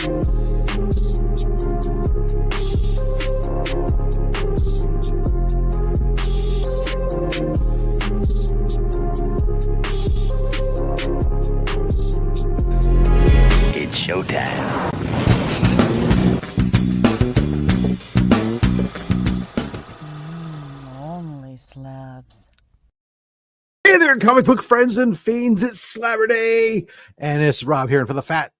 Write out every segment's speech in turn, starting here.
It's showtime. OnlySlabs. Hey there, comic book friends and fiends. It's Slabber Day, and it's Rob here. And for the fat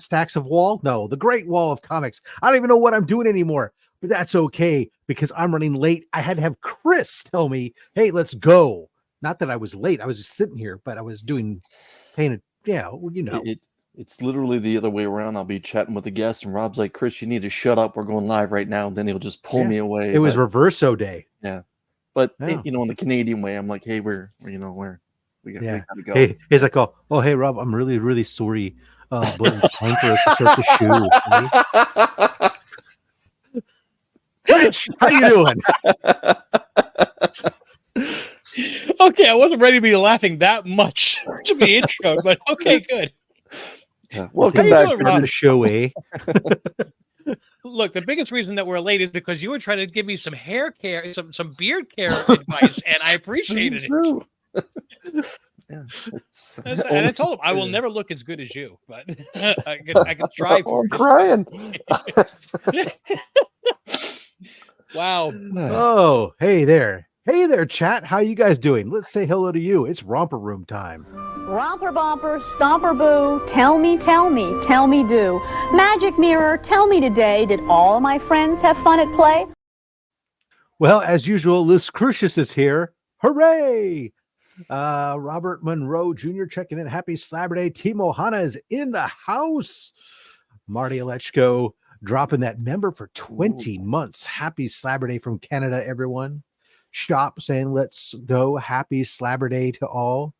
stacks of wall, the great wall of comics. I don't even know what I'm doing anymore, but that's okay because I'm running late. I had to have Chris tell me, "Hey, let's go." Not that I was late; I was just sitting here, but I was paying. Yeah, well, you know. It's literally the other way around. I'll be chatting with a guest, and Rob's like, "Chris, you need to shut up. We're going live right now." And then he'll just pull me away. It was reverso day. Yeah. But Yeah. in the Canadian way, I'm like, hey, we gotta go. Hey, he's like, oh, hey, Rob, I'm really, really sorry, but it's time for us to start the show. Rich, how you doing? Okay, I wasn't ready to be laughing that much to be intro, but okay, good. Yeah. Welcome back to the show, eh? Look, the biggest reason that we're late is because you were trying to give me some hair care, some beard care advice, and I appreciated it. Yeah, and I told him I will never look as good as you, but I can try. I'm crying. Wow. Oh, hey there, chat. How you guys doing? Let's say hello to you. It's romper room time. Romper bumper, stomper boo, tell me do. Magic mirror, tell me today, did all my friends have fun at play? Well, as usual, Liz Crucius is here. Hooray! Robert Monroe Jr. checking in. Happy Slabber Day. Team Ohana is in the house. Marty Alechko dropping that member for 20 months. Happy Slabber Day from Canada, everyone. Shop saying, let's go. Happy Slabber Day to all.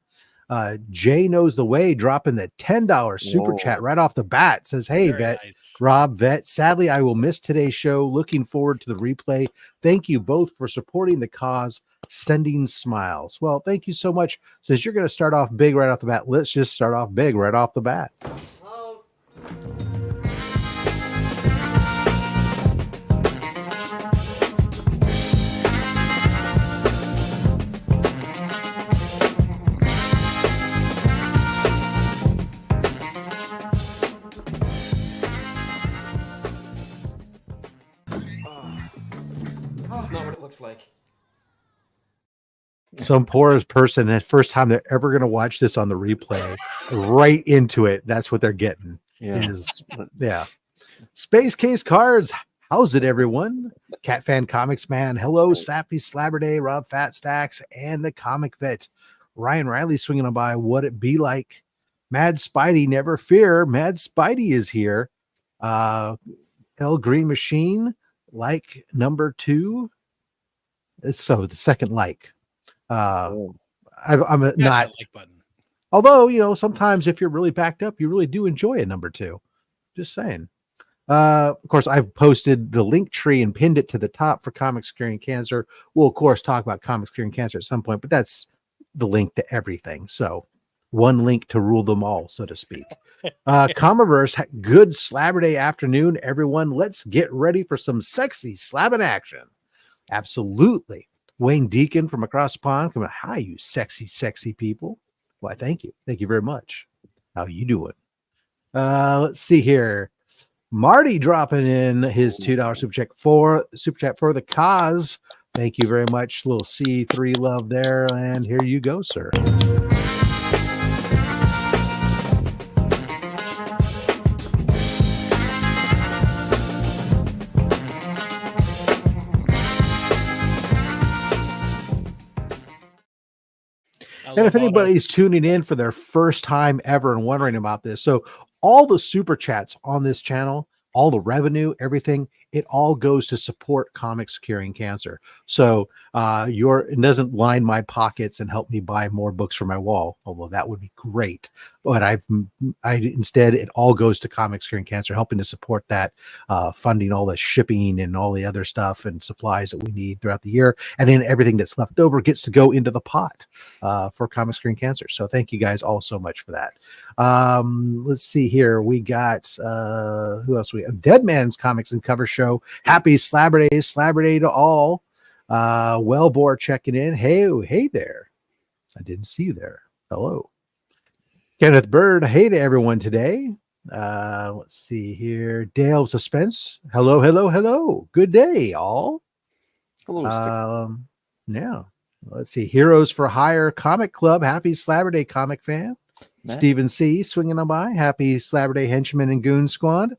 Jay Knows the Way dropping the $10 super chat right off the bat. Says, hey, Very Vet, nice. Rob, Vet. Sadly, I will miss today's show. Looking forward to the replay. Thank you both for supporting the cause. Sending smiles. Well, thank you so much. Since you're going to start off big right off the bat, let's just start off big right off the bat. That's not what it looks like. Some poor person, the first time they're ever going to watch this on the replay, right into it. That's what they're getting. Yeah. Space Case Cards. How's it, everyone? Cat Fan Comics Man. Hello, Sappy Slabber Day, Rob Fat Stacks, and the Comic Vet. Ryan Riley swinging on by. What it be like? Mad Spidey, never fear. Mad Spidey is here. L Green Machine, like number 2. So the second like. I'm not like button. Although, sometimes if you're really backed up, you really do enjoy a number 2. Just saying. Of course, I've posted the link tree and pinned it to the top for Comics Curing Cancer. We'll, of course, talk about Comics Curing Cancer at some point, but that's the link to everything. So one link to rule them all, so to speak. Comiverse, good Slabber Day afternoon, everyone. Let's get ready for some sexy slabbing action. Absolutely. Wayne Deacon from across the pond coming. Hi, you sexy, sexy people. Why, thank you. Thank you very much. How you doing? Let's see here. Marty dropping in his $2 super chat for the cause. Thank you very much. Little C3 love there. And here you go, sir. And if anybody's tuning in for their first time ever and wondering about this, so all the super chats on this channel, all the revenue, everything, it all goes to support Comics Curing Cancer. So it doesn't line my pockets and help me buy more books for my wall, although that would be great. But instead it all goes to Comics Curing Cancer, helping to support that, funding all the shipping and all the other stuff and supplies that we need throughout the year. And then everything that's left over gets to go into the pot for Comics Curing Cancer. So thank you guys all so much for that. Let's see here. We got who else? We have Dead Man's Comics and Cover Show. Happy Slabber Day to all. Wellbore checking in. Hey there. I didn't see you there. Hello. Kenneth Bird. Hey to everyone today. Let's see here. Dale Suspense. Hello. Good day, all. Hello. Yeah. Let's see. Heroes for Hire Comic Club. Happy Slabber Day, comic fan. Matt. Stephen C. swinging on by. Happy Slabber Day, Henchman and Goon Squad.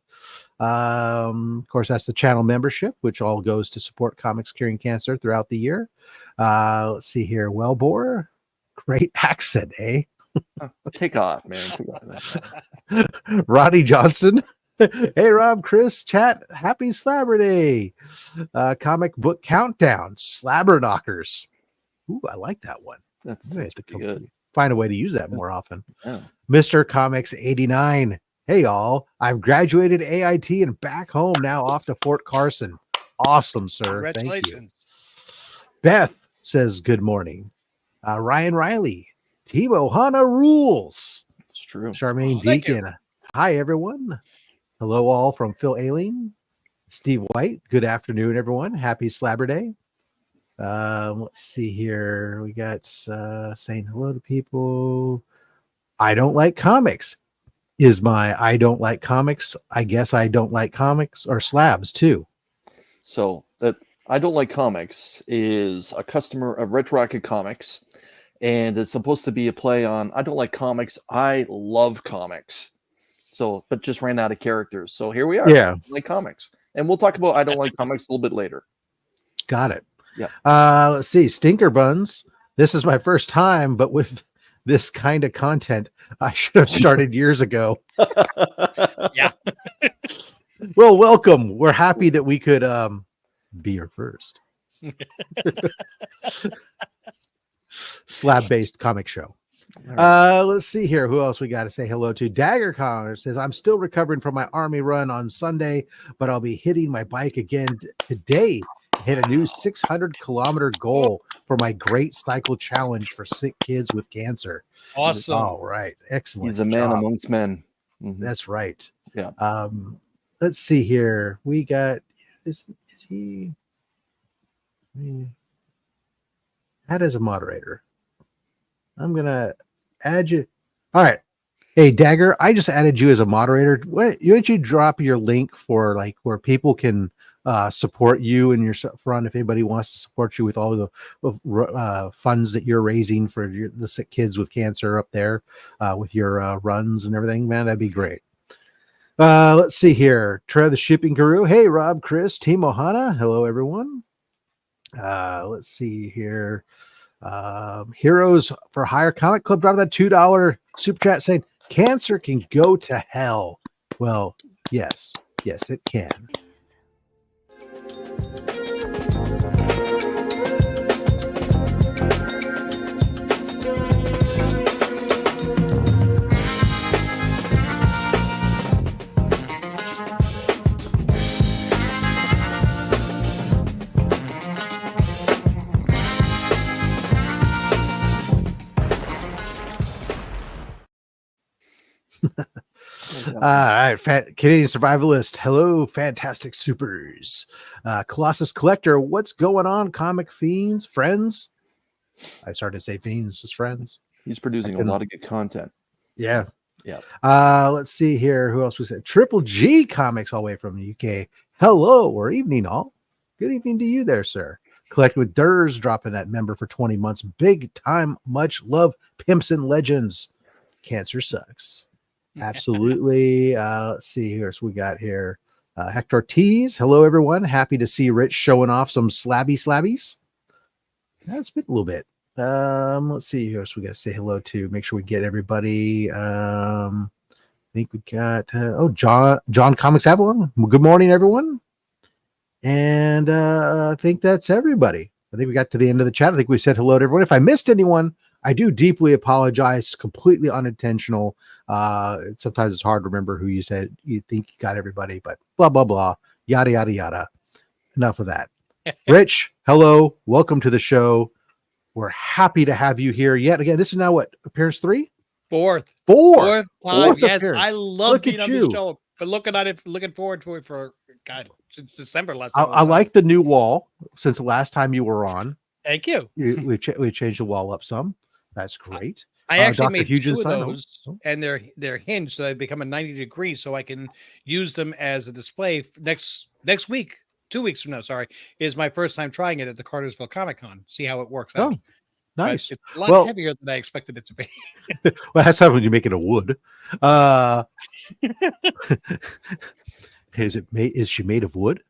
Of course, that's the channel membership, which all goes to support Comics Curing Cancer throughout the year. Let's see here. Wellbore. Great accent, eh? Take off, man. Take off. Roddy Johnson. Hey, Rob, Chris, chat. Happy Slabber Day. Comic book countdown. Slabber knockers. Ooh, I like that one. That's I'm gonna pretty good. find a way to use that more often. Yeah. Mr. Comics 89. Hey, all. I've graduated AIT and back home now, off to Fort Carson. Awesome, sir. Thank you. Congratulations. Beth says good morning. Ryan Riley. Team Ohana rules. It's true. Charmaine Thank you. Deacon. Hi, everyone. Hello, all from Phil Aileen. Steve White. Good afternoon, everyone. Happy Slabber Day. Let's see here. We got saying hello to people. I don't like comics. Is my I don't like comics. I guess I don't like comics or slabs too. So that I don't like comics is a customer of Retroactive Comics, and it's supposed to be a play on I don't like comics. I love comics. So, but just ran out of characters. So here we are. Yeah. I don't like comics, and we'll talk about I don't like comics a little bit later. Got it. Yeah. Let's see. Stinker Buns. This is my first time, but with this kind of content, I should have started years ago. Yeah. Well, welcome. We're happy that we could be your first slab-based comic show. Let's see here. Who else we got to say hello to? Dagger Connor says, I'm still recovering from my army run on Sunday, but I'll be hitting my bike again today. Hit a new 600-kilometer goal for my Great Cycle Challenge for sick kids with cancer. Awesome. All right. Excellent. He's a man job. amongst men. Mhm. That's right. Yeah. Let's see here. We got is he add as a moderator. I'm gonna add you. All right. Hey Dagger, I just added you as a moderator. Why don't you drop your link for like where people can support you and your front if anybody wants to support you with all the funds that you're raising for the sick kids with cancer up there with your runs and everything, man, that'd be great. Let's see here. Trev the Shipping Guru. Hey Rob, Chris, Team Ohana. Hello everyone. Let's see here. Heroes for Hire Comic Club dropped that $2 super chat saying cancer can go to hell. Well, yes, it can. All right, Canadian Survivalist. Hello, fantastic supers. Colossus Collector. What's going on, comic fiends, friends? I started to say fiends, just friends. He's producing a lot of good content. Yeah. Yeah. Let's see here. Who else we said? Triple G Comics, all the way from the UK. Hello or evening, all. Good evening to you there, sir. Collect with Durs dropping that member for 20 months. Big time, much love, pimps and legends. Cancer sucks. Absolutely. Let's see here. So we got here Hector Ortiz. Hello, everyone. Happy to see Rich showing off some slabbies. That's been a little bit. Let's see here. So we got to say hello to. Make sure we get everybody. I think we got John Comics Avalon. Good morning, everyone. And I think that's everybody. I think we got to the end of the chat. I think we said hello to everyone. If I missed anyone, I do deeply apologize. Completely unintentional. Sometimes it's hard to remember who you said. You think you got everybody, but blah, blah, blah, yada, yada, yada. Enough of that. Rich, hello. Welcome to the show. We're happy to have you here yet again. This is now what, appearance 3? Fourth Fourth time. Yes, appearance. I love Look being at on you. the show. But looking forward to it for God since December last I time. like the new wall since the last time you were on. Thank you. We changed the wall up some. That's great. I actually Dr. made Hugin's two of son, those, and they're hinged, so they become a 90 degrees, so I can use them as a display next week. 2 weeks from now, sorry, is my first time trying it at the Cartersville Comic Con. See how it works out. Oh, nice. But it's a lot heavier than I expected it to be. Well, that's how when you make it a wood. Is she made of wood?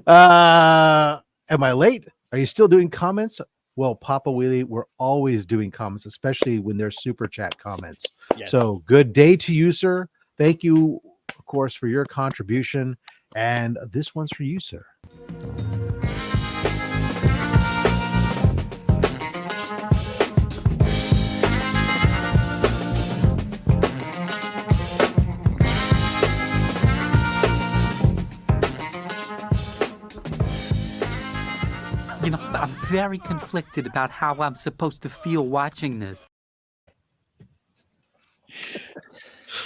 Am I late? Are you still doing comments? Well, Papa Wheelie, we're always doing comments, especially when there's super chat comments. Yes. So good day to you, sir. Thank you, of course, for your contribution. And this one's for you, sir. You know, I'm very conflicted about how I'm supposed to feel watching this.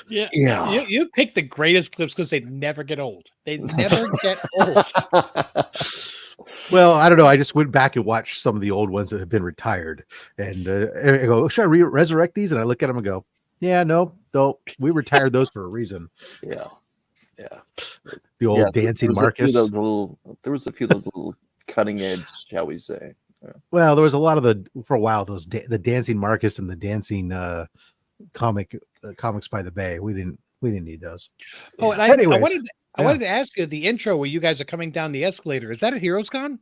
Yeah. You pick the greatest clips because they never get old. They never get old. Well, I don't know. I just went back and watched some of the old ones that have been retired, and I go, "Should I resurrect these?" And I look at them and go, "Yeah, no, we retired those for a reason." Yeah. The old dancing Marcus. There was a few of those little cutting edge, shall we say? Yeah. Well, there was a lot of for a while the dancing Marcus and the dancing comics by the Bay. We didn't need those. Oh, and I wanted to ask you the intro where you guys are coming down the escalator. Is that at Heroes Con?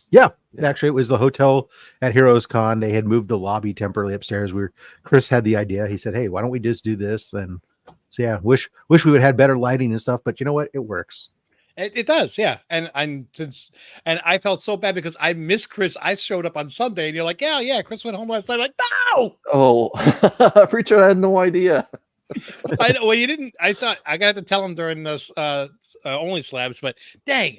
Yeah. Actually, it was the hotel at Heroes Con. They had moved the lobby temporarily upstairs. Chris had the idea. He said, "Hey, why don't we just do this?" And so yeah, wish we would have had better lighting and stuff, but you know what? It works. It does, yeah. And I felt so bad because I missed Chris. I showed up on Sunday, and you're like, "Yeah, Chris went home last night." I'm like, no. Oh, Preacher had no idea. I know. Well, you didn't. I got to tell him during this OnlySlabs, but dang.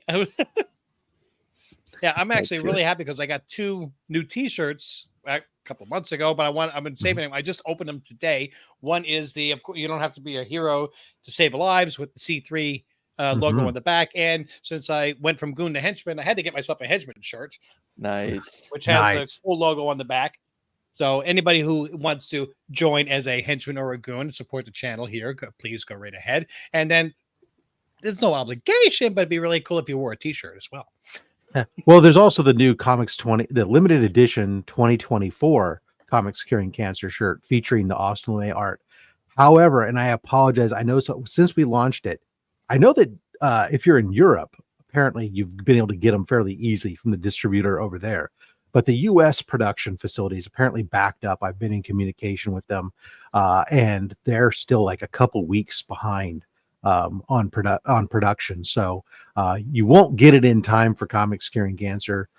Yeah, I'm actually really happy because I got 2 new T-shirts a couple of months ago, but I've been saving them. I just opened them today. One is of course, you don't have to be a hero to save lives with the C3 logo on the back. And since I went from goon to henchman, I had to get myself a henchman shirt. Nice. Which has a cool logo on the back. So anybody who wants to join as a henchman or a goon and support the channel here, please go right ahead. And then there's no obligation, but it'd be really cool if you wore a T-shirt as well. Well, there's also the new the limited edition 2024 Comics Curing Cancer shirt featuring the Austin Way art. However, and I apologize, I know since we launched it, I know that if you're in Europe, apparently you've been able to get them fairly easily from the distributor over there. But the U.S. production facilities apparently backed up. I've been in communication with them, and they're still like a couple weeks behind on production. So you won't get it in time for Comics Curing Cancer.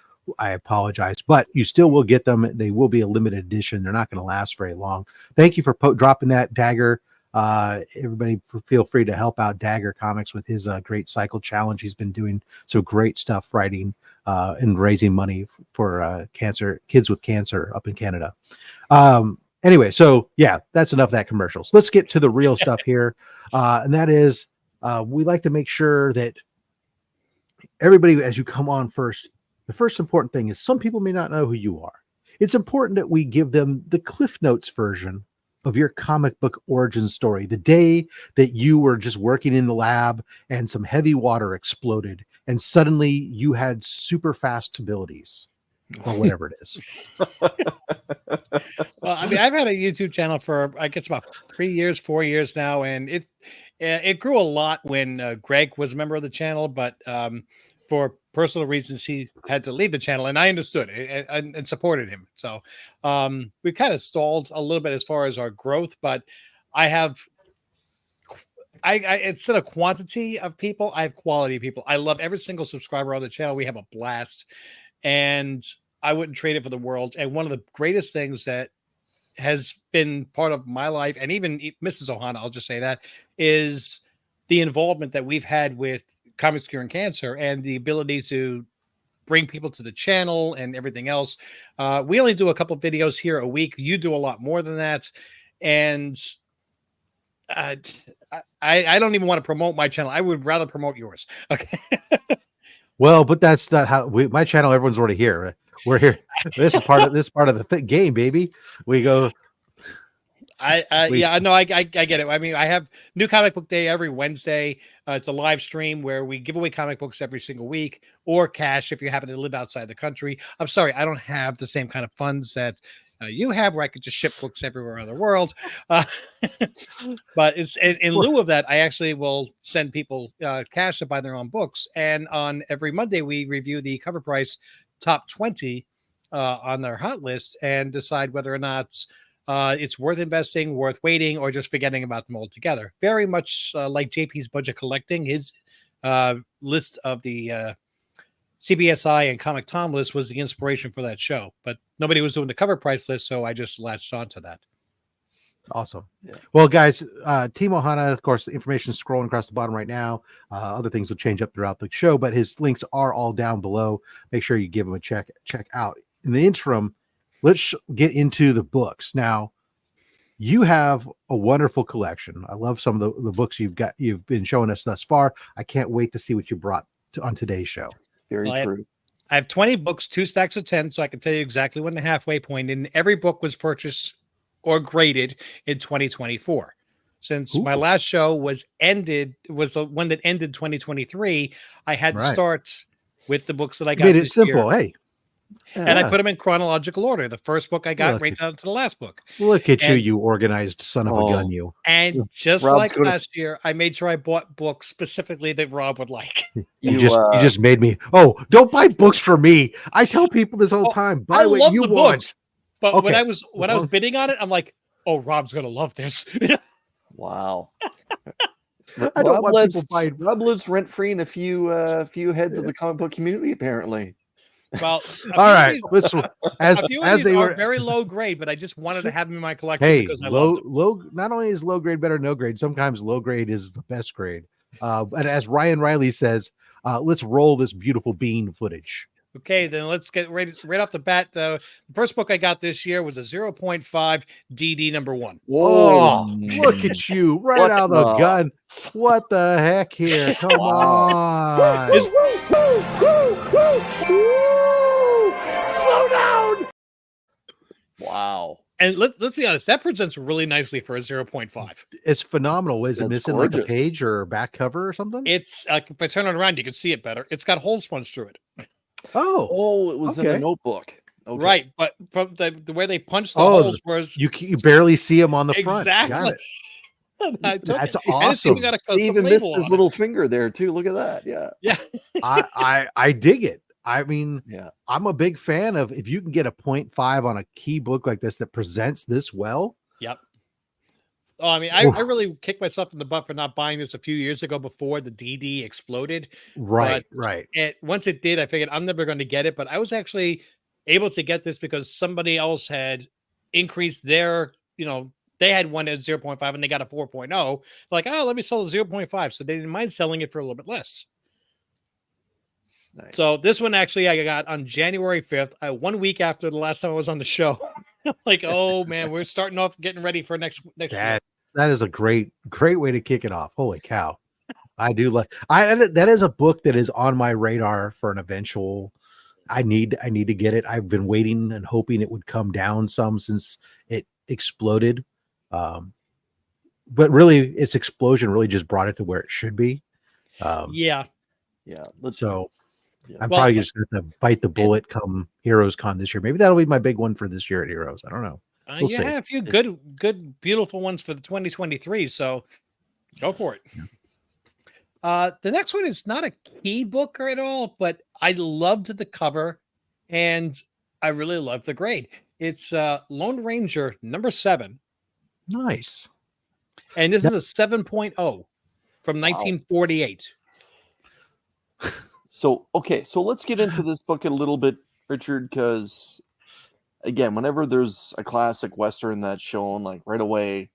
I apologize, but you still will get them. They will be a limited edition. They're not going to last very long. Thank you for dropping that, Dagger. Everybody feel free to help out Dagger Comics with his great cycle challenge. He's been doing some great stuff writing and raising money for kids with cancer up in Canada. Anyway, so yeah, that's enough of that commercials. Let's get to the real stuff here. And that is, we like to make sure that everybody, as you come on first, the first important thing is some people may not know who you are. It's important that we give them the Cliff Notes version of your comic book origin story. The day that you were just working in the lab and some heavy water exploded and suddenly you had super fast abilities or whatever it is. Well, I mean, I've had a YouTube channel for, I guess, about 4 years now. And it grew a lot when Greg was a member of the channel, but for personal reasons, he had to leave the channel, and I understood it and supported him. So we kind of stalled a little bit as far as our growth, but I have instead of quantity of people, I have quality of people. I love every single subscriber on the channel. We have a blast, and I wouldn't trade it for the world. And one of the greatest things that has been part of my life, and even Mrs. Ohana, I'll just say that, is the involvement that we've had with Comics Curing Cancer and the ability to bring people to the channel and everything else. We only do a couple of videos here a week. You do a lot more than that. And I don't even want to promote my channel. I would rather promote yours. Okay. Well, but that's not how my channel. Everyone's already here. We're here. This is part of the game, baby. We go. Yeah, no, I get it. I mean, I have New Comic Book Day every Wednesday. It's a live stream where we give away comic books every single week, or cash if you happen to live outside the country. I'm sorry, I don't have the same kind of funds that you have, where I could just ship books everywhere around the world. But it's in lieu of that, I actually will send people cash to buy their own books. And on every Monday, we review the cover price top 20 on their hot list and decide whether or not it's worth investing, worth waiting, or just forgetting about them altogether. Very much like JP's budget collecting. His list of the CBSI and Comic Tom list was the inspiration for that show, but nobody was doing the cover price list, so I just latched onto that. Awesome. Yeah. Well, guys, Team Ohana, of course, the information is scrolling across the bottom right now. Other things will change up throughout the show, but his links are all down below. Make sure you give him a check out. In the interim, let's get into the books. Now, you have a wonderful collection. I love some of the books you've been showing us thus far. I can't wait to see what you brought on today's show. Very true. I have 20 books, 2 stacks of 10, so I can tell you exactly when the halfway point. And every book was purchased or graded in 2024. Since my last show was the one that ended 2023, I had to start with the books that I got. Made it simple, year. Hey. And I put them in chronological order. The first book I got right down to the last book. Look at you organized son of a gun, you. And just like last year, I made sure I bought books specifically that Rob would like. You just made me. Oh, don't buy books for me. I tell people this all the time. Buy what you want. Books, but when I was bidding on it, I'm like, oh, Rob's gonna love this. Wow. I don't want people buying. Rob lives rent free in a few heads of the comic book community, apparently. Well, all right. As they were very low grade, but I just wanted to have them in my collection because I low. Not only is low grade better than no grade, sometimes low grade is the best grade. And as Ryan Riley says, let's roll this beautiful bean footage. Okay, then let's get right off the bat. The first book I got this year was a 0.5 DD number 1. Whoa! Look at you, right out of the gun. What the heck here? Come on. Slow down. Wow. And let's be honest, that presents really nicely for a 0.5. It's phenomenal. Is it missing like a page or a back cover or something? It's if I turn it around, you can see it better. It's got holes punched through it. Oh, it was in a notebook. Okay. Right, but from the way they punched the holes was you barely see them on the front. Exactly. Got it. That's awesome. He even missed his little finger there too. Look at that. Yeah. I dig it. I mean, yeah, I'm a big fan of if you can get a 0.5 on a key book like this that presents this well. Yep. Oh, I mean, I really kicked myself in the butt for not buying this a few years ago before the DD exploded. Right. Once it did, I figured I'm never going to get it. But I was actually able to get this because somebody else had increased their, they had one at 0.5 and they got a 4.0. Like, oh, let me sell the 0.5. So they didn't mind selling it for a little bit less. Nice. So this one actually I got on January 5th, 1 week after the last time I was on the show. Like, oh man, we're starting off getting ready for next year. That is a great way to kick it off. Holy cow. I do like that is a book that is on my radar for an eventual. I need to get it. I've been waiting and hoping it would come down some since it exploded. But really its explosion really just brought it to where it should be. Yeah. I'm probably just going to bite the bullet come Heroes Con this year. Maybe that'll be my big one for this year at Heroes. I don't know. We'll see. Had a few good, beautiful ones for the 2023. So go for it. Yeah. The next one is not a key book at all, but I loved the cover and I really loved the grade. It's Lone Ranger number 7. Nice. And this is a 7.0. from 1948. So, okay, so let's get into this book a little bit, Richard, because again, whenever there's a classic Western that's shown, like right away,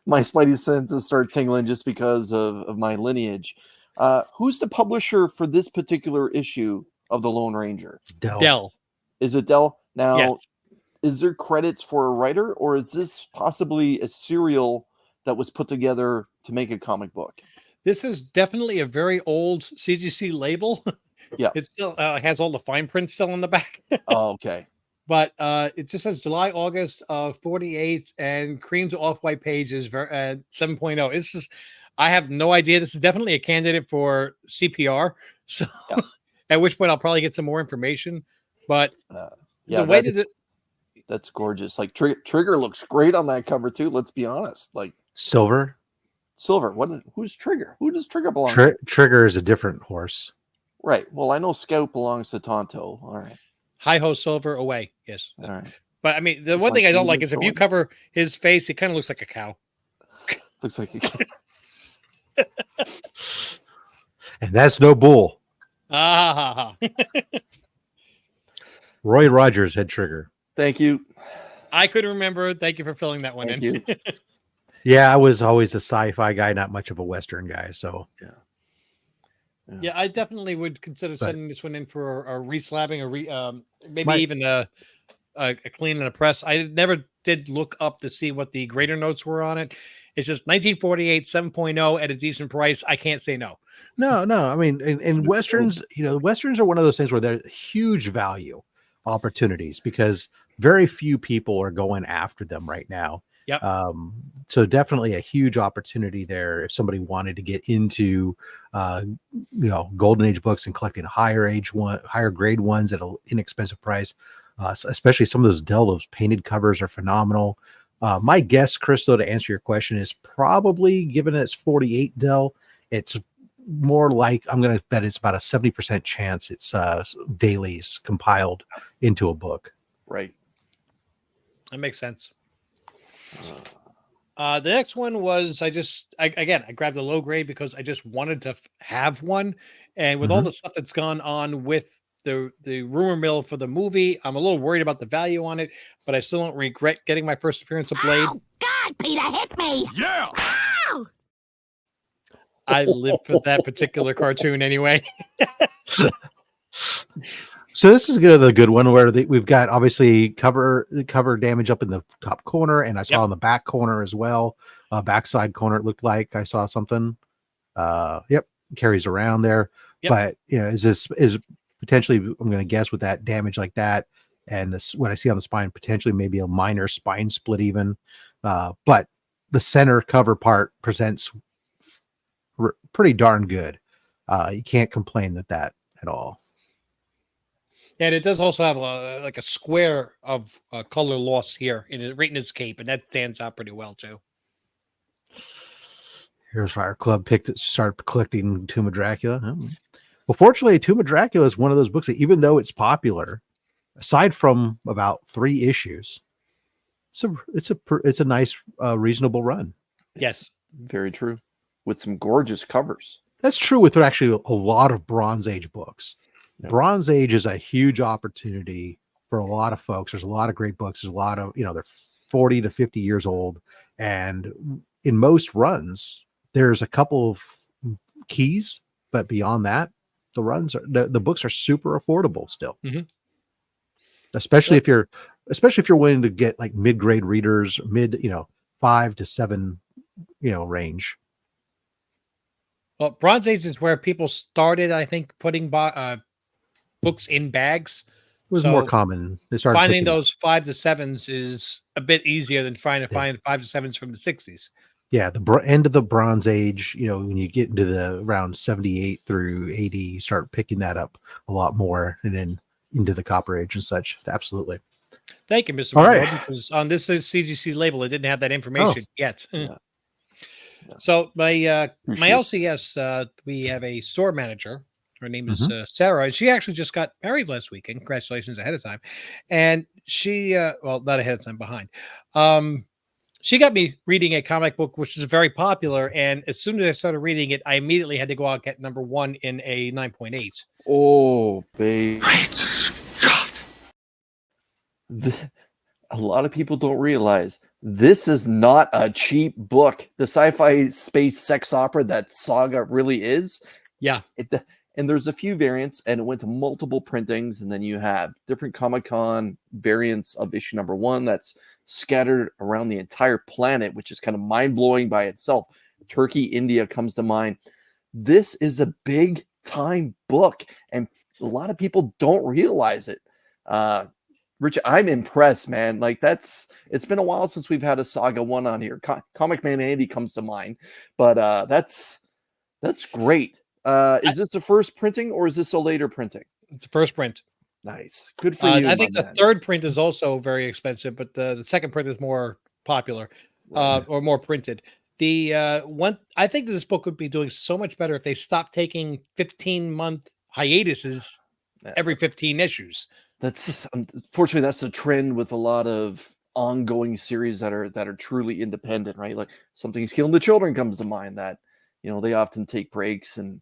my spidey senses start tingling just because of my lineage. Who's the publisher for this particular issue of the Lone Ranger? Dell. Is it Dell? Now, Yes. is there credits for a writer, or is this possibly a serial that was put together to make a comic book? This is definitely a very old CGC label. Yeah. It still has all the fine print still in the back. Oh, okay. But it just says July, August of 48 and cream to off-white pages, 7.0. This is, I have no idea. This is definitely a candidate for CPR. So Yeah. at which point I'll probably get some more information. But Yeah, the way that that's gorgeous. Like Trigger looks great on that cover too. Let's be honest. Like Silver. Who's Trigger? Who does Trigger belong to? Trigger is a different horse. Right. Well, I know Scout belongs to Tonto. All right. Hi-ho silver away. Yes. All right. But I mean, the It's one thing like I don't these like are is if you showing. cover his face, it kind of looks like a cow. Looks like And that's no bull. Ah, Roy Rogers had Trigger. Thank you. I couldn't remember. Thank you for filling that one Thank in. you. Yeah, I was always a sci-fi guy, not much of a Western guy. So Yeah, I definitely would consider But- sending this one in for a reslabbing, maybe My- even a clean and a press. I never did look up to see what the grader notes were on it. It's just 1948 7.0 at a decent price. I can't say no. no. I mean, in Westerns, the Westerns are one of those things where there's huge value opportunities because very few people are going after them right now. Yep. So definitely a huge opportunity there if somebody wanted to get into golden age books and collecting higher grade ones at an inexpensive price. Especially some of those those painted covers are phenomenal. My guess, Chris, though, to answer your question, is probably, given it's 48 Dell, it's more like, I'm going to bet it's about a 70% chance it's dailies compiled into a book. Right. That makes sense. The next one was I grabbed the low grade because I just wanted to have one, and with all the stuff that's gone on with the rumor mill for the movie, I'm a little worried about the value on it, but I still don't regret getting my first appearance of Blade. Oh, God, Peter, hit me! Yeah! Ow! I live for that particular cartoon anyway. So this is a good one where we've got obviously cover damage up in the top corner, and I saw in the back corner as well, backside corner. It looked like I saw something. Carries around there, but is potentially, I'm going to guess, with that damage like that, and this what I see on the spine, potentially maybe a minor spine split even, but the center cover part presents pretty darn good. You can't complain that at all. And it does also have a square of color loss here right in his cape, and that stands out pretty well too. Here's Fire Club started collecting Tomb of Dracula. Well, fortunately, Tomb of Dracula is one of those books that, even though it's popular, aside from about 3 issues, it's a nice, reasonable run. Yes, very true, with some gorgeous covers. That's true with actually a lot of Bronze Age books. Yep. Bronze Age is a huge opportunity for a lot of folks. There's a lot of great books. There's a lot of, they're 40 to 50 years old. And in most runs, there's a couple of keys, but beyond that, the books are super affordable still. Mm-hmm. Especially if you're willing to get like mid-grade readers, 5 to 7, range. Well, Bronze Age is where people started, I think, putting books in bags. It was more common. They started finding those 5 to 7s is a bit easier than trying to find 5 to 7s from the 60s. Yeah, the end of the Bronze Age, when you get into the around 78 through 80, you start picking that up a lot more, and then into the Copper Age and such. Absolutely. Thank you, Mr. All Monroe, right. because on this CGC label, it didn't have that information yet. Yeah. So my Appreciate LCS, we have a store manager. Her name is Sarah, and she actually just got married last weekend. Congratulations ahead of time. And she, well, not ahead of time, behind. she got me reading a comic book, which is very popular. And as soon as I started reading it, I immediately had to go out and get number 1 in a 9.8. Oh, babe. A lot of people don't realize this is not a cheap book. The sci-fi space sex opera that Saga really is. Yeah. And there's a few variants, and it went to multiple printings, and then you have different Comic-Con variants of issue number 1 that's scattered around the entire planet, which is kind of mind-blowing by itself. Turkey, India comes to mind. This is a big-time book, and a lot of people don't realize it. Rich, I'm impressed, man. Like, it's been a while since we've had a Saga 1 on here. Comic Man Andy comes to mind, but that's great. Is this the first printing or is this a later printing? It's the first print. Nice. Good for you. I think the third print is also very expensive, but the second print is more popular, or more printed. The one, I think that this book would be doing so much better if they stopped taking 15-month hiatuses every 15 issues. That's unfortunately that's the trend with a lot of ongoing series that are truly independent, right? Like Something's Killing the Children comes to mind, that they often take breaks and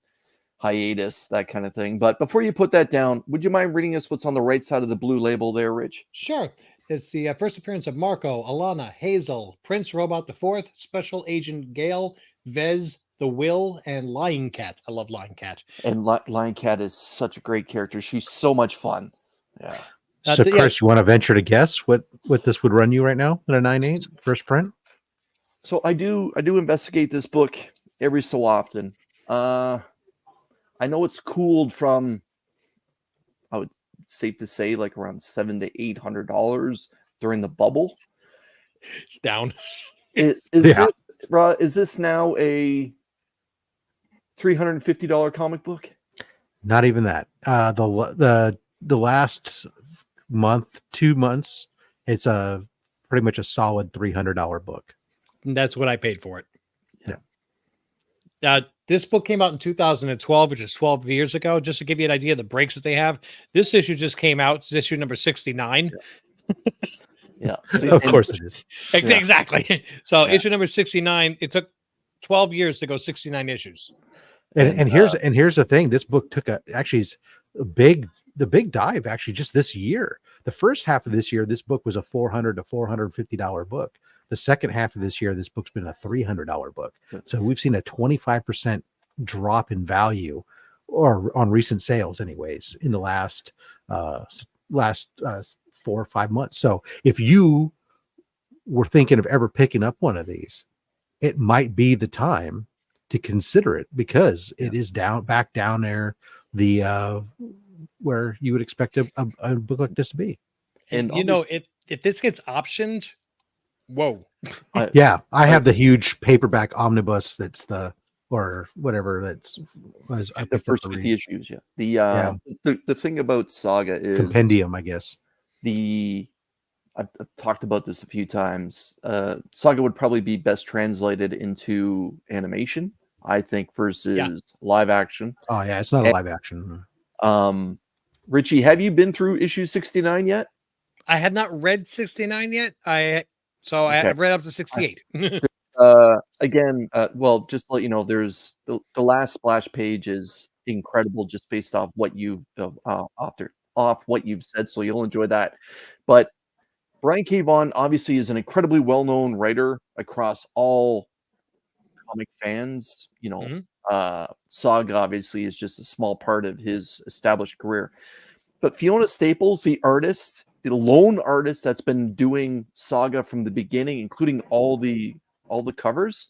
hiatus, that kind of thing. But before you put that down, would you mind reading us what's on the right side of the blue label there, Rich? Sure. It's the first appearance of Marco, Alana, Hazel, Prince Robot IV, Special Agent Gale, Vez, The Will, and Lion Cat. I love Lion Cat. And Lion Cat is such a great character. She's so much fun. Yeah. So, Chris, you want to venture to guess what this would run you right now in a 9.8 first print? So I do investigate this book every so often. I know it's cooled from, I would safe to say, like around $700 to $800 during the bubble. It's down. Is this now a $350 comic book? Not even that. The last month, 2 months, it's pretty much a solid $300 book. And that's what I paid for it. Yeah. This book came out in 2012, which is 12 years ago. Just to give you an idea of the breaks that they have, this issue just came out. It's issue number 69. Yeah. See, of course it is. Exactly. So issue number 69, it took 12 years to go 69 issues. And here's the thing. This book took the big dive actually just this year. The first half of this year, this book was a $400 to $450 book. The second half of this year, this book's been a $300 book. So we've seen a 25% drop in value, or on recent sales anyways, in the last 4 or 5 months. So if you were thinking of ever picking up one of these, it might be the time to consider it, because it is back down there, where you would expect a book like this to be. And if this gets optioned, whoa. I have the huge paperback omnibus that's or whatever that's the first 50 issues. The thing about Saga is compendium, I guess. I've talked about this a few times. Saga would probably be best translated into animation, I think, versus live action. Oh yeah, it's not a live action. Richie, have you been through issue 69 yet? I had not read 69 yet. I've read up to 68. Again, well, just to let you know, there's the last splash page is incredible, just based off what you've what you've said. So you'll enjoy that. But Brian K. Vaughan obviously is an incredibly well-known writer across all comic fans. Saga obviously is just a small part of his established career. But Fiona Staples, the lone artist that's been doing Saga from the beginning, including all the covers,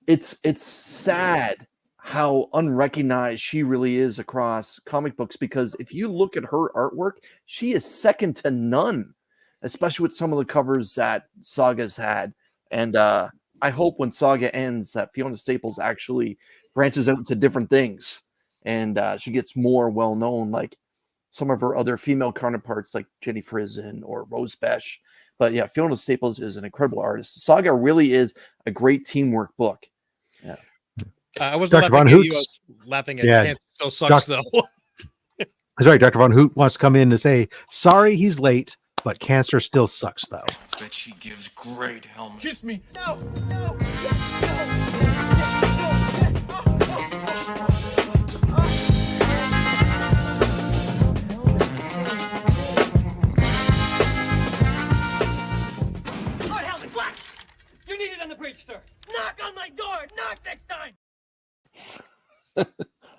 it's sad how unrecognized she really is across comic books, because if you look at her artwork, she is second to none, especially with some of the covers that Saga's had. And I hope when Saga ends that Fiona Staples actually branches out into different things and she gets more well-known, like some of her other female counterparts like Jenny Frison or Rose Besh. But yeah, Fiona Staples is an incredible artist. Saga really is a great teamwork book. Yeah. I was Dr. laughing Von at you. I was laughing at Chance Still Sucks, though. That's right. Dr. Von Hoot wants to come in and say, sorry, he's late. but cancer still sucks though. Bet she gives great helmet. Kiss me. No. Lord helmet, what? You're needed on the bridge, sir. Knock on my door. Knock next time.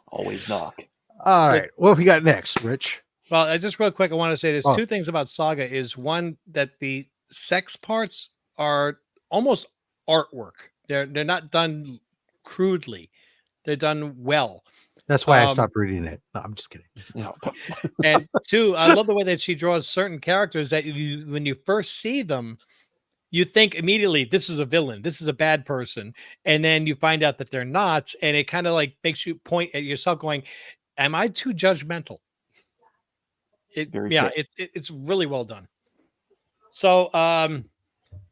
Always knock. All right, what have we got next, Rich? Well, just real quick, I want to say there's Oh. two things about Saga. Is one that the sex parts are almost artwork. They're not done crudely. They're done well. That's why I stopped reading it. No, I'm just kidding. No. And two, I love the way that she draws certain characters that you, when you first see them, you think immediately this is a villain, this is a bad person, and then you find out that they're not, and it kind of like makes you point at yourself, going, "Am I too judgmental?" It's really well done. So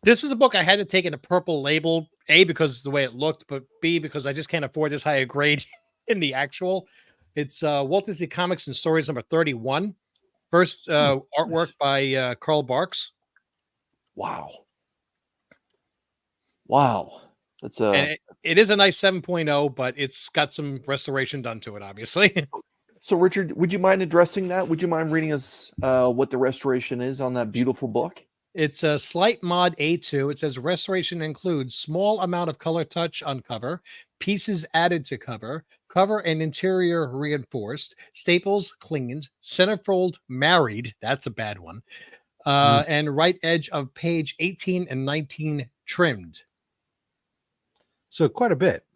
this is a book I had to take in a purple label, A, because of the way it looked, but B, because I just can't afford this higher grade in the actual. It's Walt Disney Comics and Stories number 31. First artwork by Carl Barks. Wow. That's And it is a nice 7.0, but it's got some restoration done to it, obviously. So, Richard, would you mind addressing that? Would you mind reading us what the restoration is on that beautiful book? It's a slight mod A2. It says restoration includes small amount of color touch on cover, pieces added to cover, cover and interior reinforced, staples cleaned, centerfold married. That's a bad one. And right edge of page 18 and 19 trimmed. So quite a bit.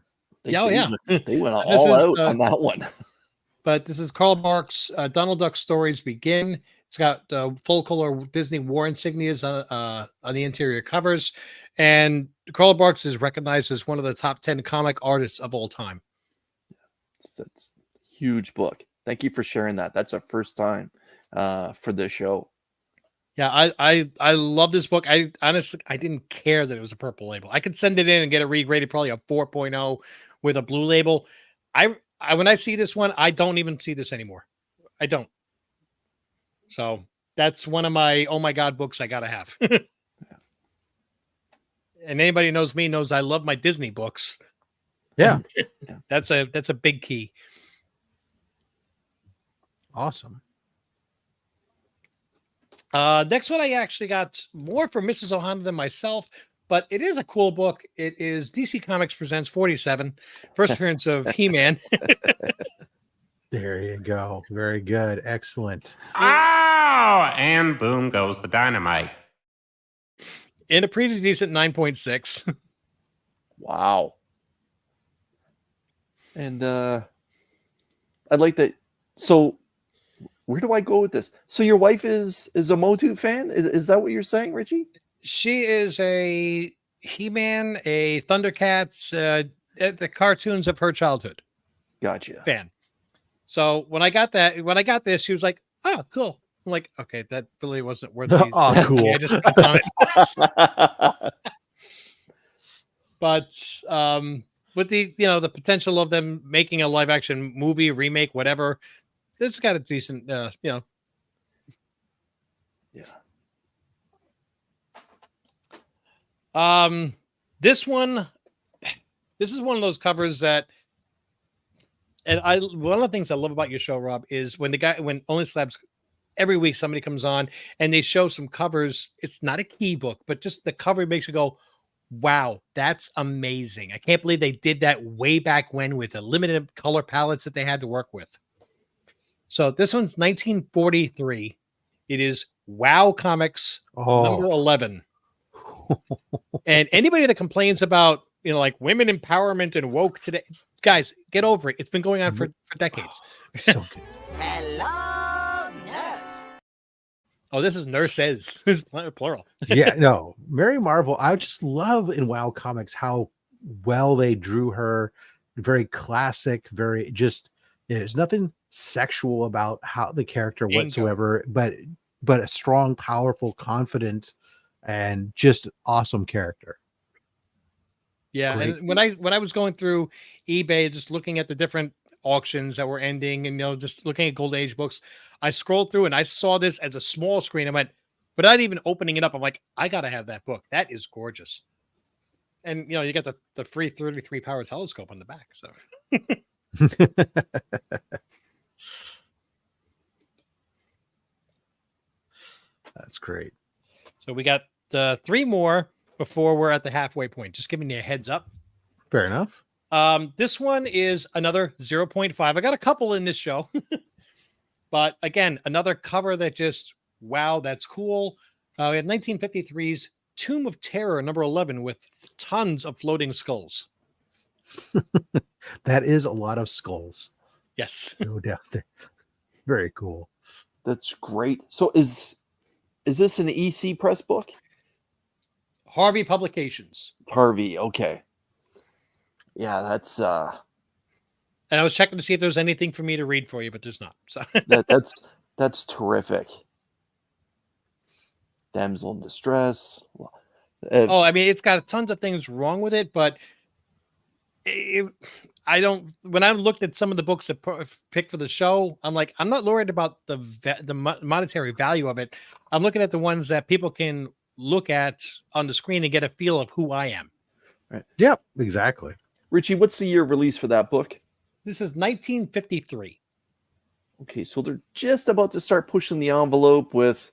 They went This all is, out on that one. But this is Carl Barks' Donald Duck Stories Begin. It's got full color Disney war insignias on the interior covers. And Carl Barks is recognized as one of the top 10 comic artists of all time. That's a huge book. Thank you for sharing that. That's our first time for this show. Yeah, I love this book. I honestly, I didn't care that it was a purple label. I could send it in and get it regraded probably a 4.0 with a blue label. I when I see this one, I don't even see this anymore. I don't. So that's one of my oh my god books I gotta have. And anybody who knows me knows I love my Disney books. Yeah. That's a big key. Awesome. Next one I actually got more for Mrs. Ohana than myself, but it is a cool book. It is DC Comics Presents 47, first appearance of He-Man. There you go. Very good. Excellent. Oh, and boom goes the dynamite. In a pretty decent 9.6. Wow. And I like that. So where do I go with this? So your wife is a Motu fan? Is that what you're saying, Richie? She is a He-Man, a Thundercats, the cartoons of her childhood. Gotcha. Fan. So when I got this, she was like, "Oh, cool." I'm like, "Okay, that really wasn't worth it." Oh, cool. I just spent on it. But with the the potential of them making a live action movie, remake, whatever, it's got a decent Yeah. This is one of those covers that, and one of the things I love about your show, Rob, is when OnlySlabs, every week somebody comes on and they show some covers. It's not a key book, but just the cover makes you go, "Wow, that's amazing." I can't believe they did that way back when with the limited color palettes that they had to work with. So this one's 1943. It is Wow Comics number 11. And anybody that complains about, like women empowerment and woke today, guys, get over it. It's been going on for decades. So good. Hello, nurse. Oh, this is nurses. It's plural. Yeah, no. Mary Marvel, I just love in WoW Comics how well they drew her. Very classic, very just, there's nothing sexual about how the character whatsoever, but a strong, powerful, confident, and just awesome character. Yeah, Great. and when I was going through eBay, just looking at the different auctions that were ending, and just looking at Golden Age books, I scrolled through and I saw this as a small screen. I went, without even opening it up, I'm like, I gotta have that book. That is gorgeous. And you get the free 33 power telescope on the back. So That's great. So we got 3 more before we're at the halfway point. Just giving you a heads up. Fair enough. This one is another 0.5. I got a couple in this show. But again, another cover that just, wow, that's cool. We had 1953's Tomb of Terror, number 11, with tons of floating skulls. That is a lot of skulls. Yes. No doubt. Very cool. That's great. So is this an EC Press book? Harvey Publications. Harvey, okay. Yeah, that's And I was checking to see if there's anything for me to read for you, but there's not. So that's terrific. Damsel in Distress. I mean, it's got tons of things wrong with it, but I don't. When I looked at some of the books that picked for the show, I'm like, I'm not worried about the monetary value of it. I'm looking at the ones that people can look at on the screen and get a feel of who I am. Right. Yep, exactly. Richie, what's the year of release for that book? This is 1953. Okay, so they're just about to start pushing the envelope with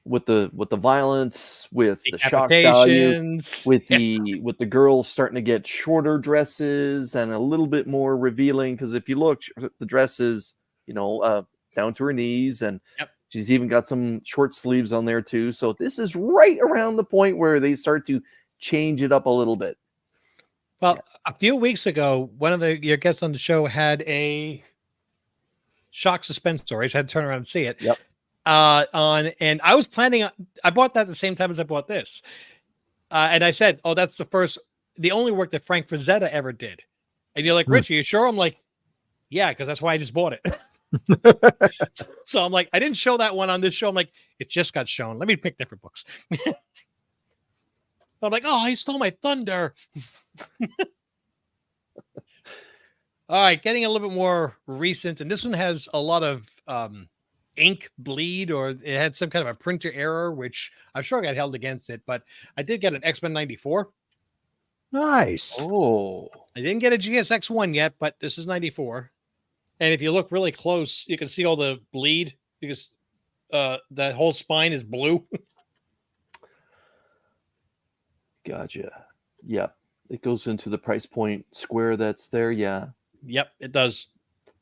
the violence, with the shock value, with the girls starting to get shorter dresses and a little bit more revealing. Because if you look, the dress is down to her knees, and she's even got some short sleeves on there too. So this is right around the point where they start to change it up a little bit. Well, a few weeks ago, one of your guests on the show had a shock suspense story. I had to turn around and see it. Yep. And I was planning on, I bought that at the same time as I bought this. And I said, oh, that's the only work that Frank Frazetta ever did. And you're like, Rich, are you sure? I'm like, yeah, because that's why I just bought it. So I'm like, I didn't show that one on this show. I'm like, it just got shown. Let me pick different books. I'm like, oh, he stole my thunder. All right, getting a little bit more recent. And this one has a lot of ink bleed, or it had some kind of a printer error, which I'm sure got held against it. But I did get an X-Men 94. Nice. Oh. I didn't get a GSX 1 yet, but this is 94. And if you look really close, you can see all the bleed because the whole spine is blue. Gotcha. Yep. It goes into the price point square that's there. Yeah. Yep, it does.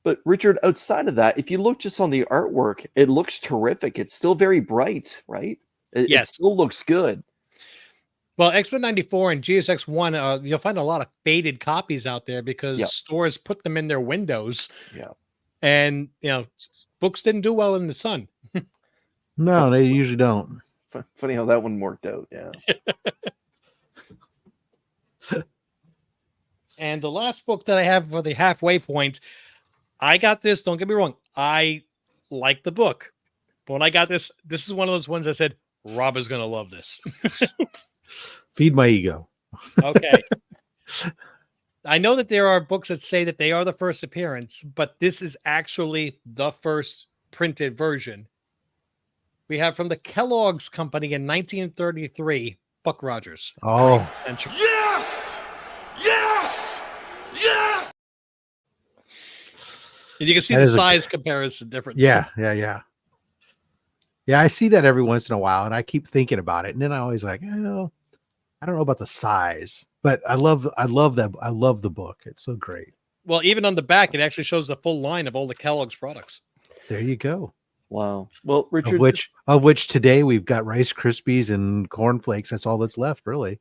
But Richard, outside of that, if you look just on the artwork, it looks terrific. It's still very bright, right? It still looks good. Well, X-Men 94 and GSX 1, you'll find a lot of faded copies out there because stores put them in their windows. Yeah. And, books didn't do well in the sun. No, they usually don't. Funny how that one worked out. Yeah. And the last book that I have for the halfway point, I got this. Don't get me wrong. I like the book. But when I got this is one of those ones I said, Rob is going to love this. Feed my ego. Okay. I know that there are books that say that they are the first appearance, but this is actually the first printed version. We have from the Kellogg's Company in 1933, Buck Rogers. Oh. Yes! Yes! Yes! And you can see the size comparison difference. Yeah. Yeah, I see that every once in a while, and I keep thinking about it. And then I always like, I don't know about the size, but I love that. I love the book. It's so great. Well, even on the back, it actually shows the full line of all the Kellogg's products. There you go. Wow. Well, Richard, of which today we've got Rice Krispies and Corn Flakes. That's all that's left, really.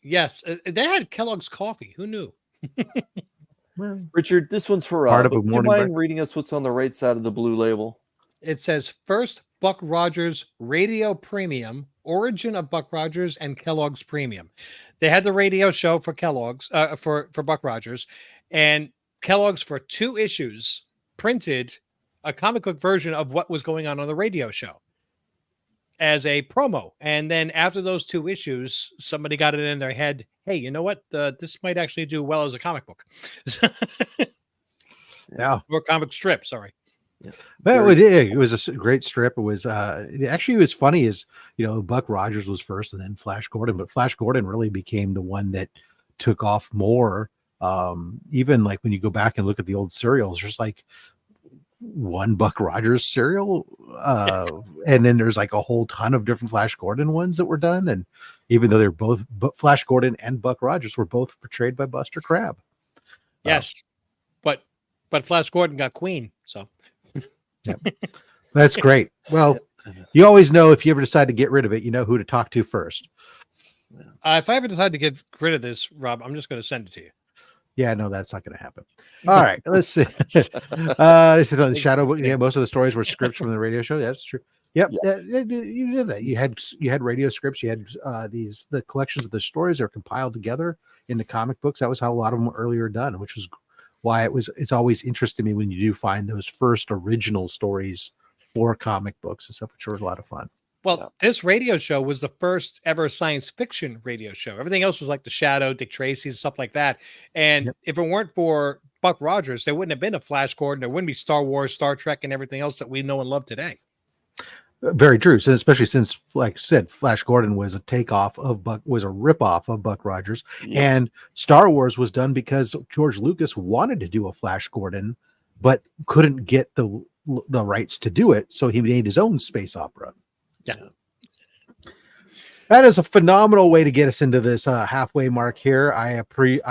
Yes, they had Kellogg's coffee. Who knew? Well, Richard, this one's for part of a would you morning mind breakfast. reading us what's on the right side of the blue label? It says first Buck Rogers Radio Premium, origin of Buck Rogers and Kellogg's Premium. They had the radio show for Kellogg's, for Buck Rogers, and Kellogg's for 2 issues printed a comic book version of what was going on the radio show as a promo. And then after those 2 issues, somebody got it in their head, hey, you know what? This might actually do well as a comic book. Yeah. Or comic strip, sorry. Well, it was a great strip. It was actually it was funny is Buck Rogers was first and then Flash Gordon, but Flash Gordon really became the one that took off more. Even like when you go back and look at the old serials, there's like one Buck Rogers serial, and then there's like a whole ton of different Flash Gordon ones that were done. And even though they're both Flash Gordon and Buck Rogers were both portrayed by Buster Crabbe. Yes, but Flash Gordon got Queen, so. Yeah, that's great. Well, you always know if you ever decide to get rid of it, you know who to talk to first. If I ever decide to get rid of this, Rob, I'm just going to send it to you. Yeah, no, that's not going to happen. All right, let's see. This is on the Shadow Book. Yeah, most of the stories were scripts from the radio show. Yeah, that's true. Yep, you did that. You had radio scripts. You had the collections of the stories are compiled together into comic books. That was how a lot of them were earlier done, which was why it's always interesting to me when you do find those first original stories for comic books and stuff, which were a lot of fun. Well, this radio show was the first ever science fiction radio show. Everything else was like The Shadow, Dick Tracy, stuff like that. And if it weren't for Buck Rogers, there wouldn't have been a Flash Gordon. There wouldn't be Star Wars, Star Trek, and everything else that we know and love today. Very true. So especially since, like I said, Flash Gordon was a ripoff of Buck Rogers, and Star Wars was done because George Lucas wanted to do a Flash Gordon, but couldn't get the rights to do it, so he made his own space opera. Yeah, that is a phenomenal way to get us into this halfway mark here. I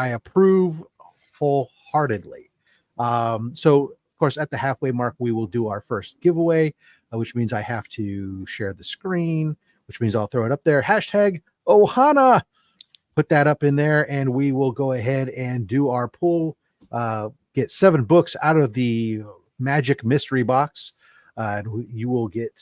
approve wholeheartedly. So, of course, at the halfway mark, we will do our first giveaway. Which means I have to share the screen, which means I'll throw it up there. Hashtag Ohana. Put that up in there, and we will go ahead and do our pull. Get 7 books out of the Magic Mystery Box. You will get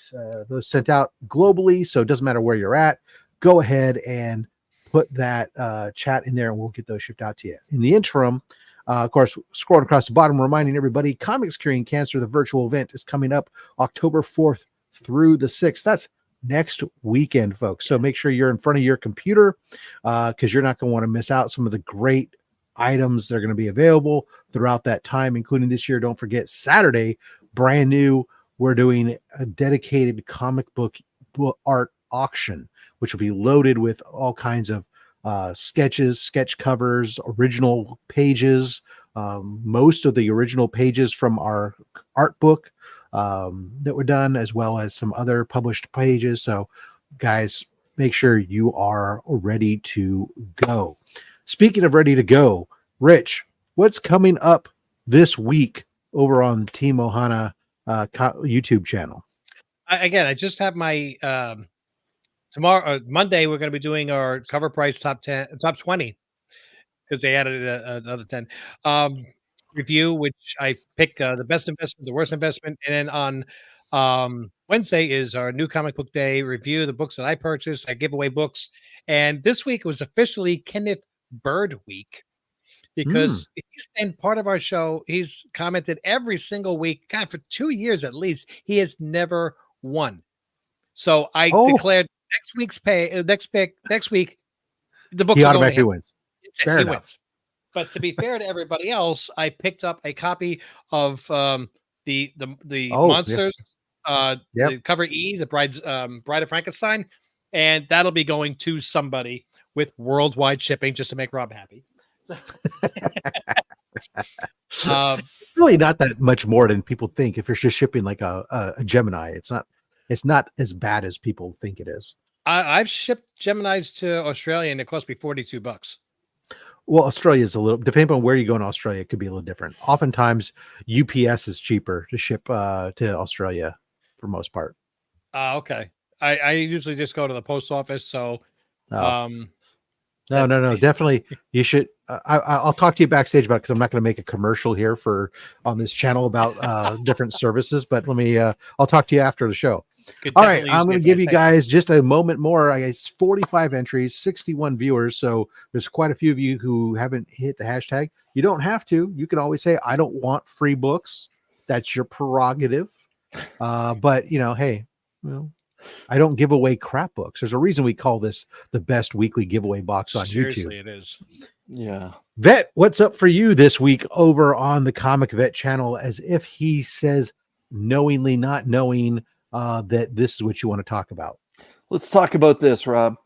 those sent out globally, so it doesn't matter where you're at. Go ahead and put that chat in there, and we'll get those shipped out to you. In the interim, of course, scrolling across the bottom, reminding everybody, Comics Curing Cancer, the virtual event, is coming up October 4th through the 6th. That's next weekend, folks. So make sure you're in front of your computer because you're not going to want to miss out some of the great items that are going to be available throughout that time, including this year. Don't forget, Saturday, brand new, we're doing a dedicated comic book art auction, which will be loaded with all kinds of sketches, sketch covers, original pages, most of the original pages from our art book that were done, as well as some other published pages. So, guys, make sure you are ready to go. Speaking of ready to go, Rich, what's coming up this week over on the Team Ohana YouTube channel? I just have my tomorrow, Monday, we're going to be doing our cover price top 20 because they added another 10 review, which I pick the best investment, the worst investment, and then on Wednesday is our new comic book day review, the books that I purchased. I give away books, and this week was officially Kenneth Bird Week because he's been part of our show. He's commented every single week. God, for 2 years at least, he has never won. So I declared next week, the books he are automatically going wins. he wins. But to be fair to everybody else, I picked up a copy of the monsters, the cover E, the Bride of Frankenstein, and that'll be going to somebody with worldwide shipping just to make Rob happy. So, really not that much more than people think. If you're just shipping like a Gemini, it's not as bad as people think it is. I've shipped Geminis to Australia and it cost me $42. Well, Australia is a little, depending on where you go in Australia, it could be a little different. Oftentimes, UPS is cheaper to ship to Australia for most part. Okay. I usually just go to the post office. So, no, definitely you should. I'll talk to you backstage about it because I'm not going to make a commercial here on this channel about different services. But I'll talk to you after the show. All right, I'm going to give you guys just a moment more. I guess 45 entries, 61 viewers. So there's quite a few of you who haven't hit the hashtag. You don't have to. You can always say, I don't want free books. That's your prerogative. But, hey, I don't give away crap books. There's a reason we call this the best weekly giveaway box on YouTube. It is. Yeah. Vet, what's up for you this week over on the Comic Vet channel? As if he says knowingly not knowing that this is what you want to talk about? Let's talk about this, Rob.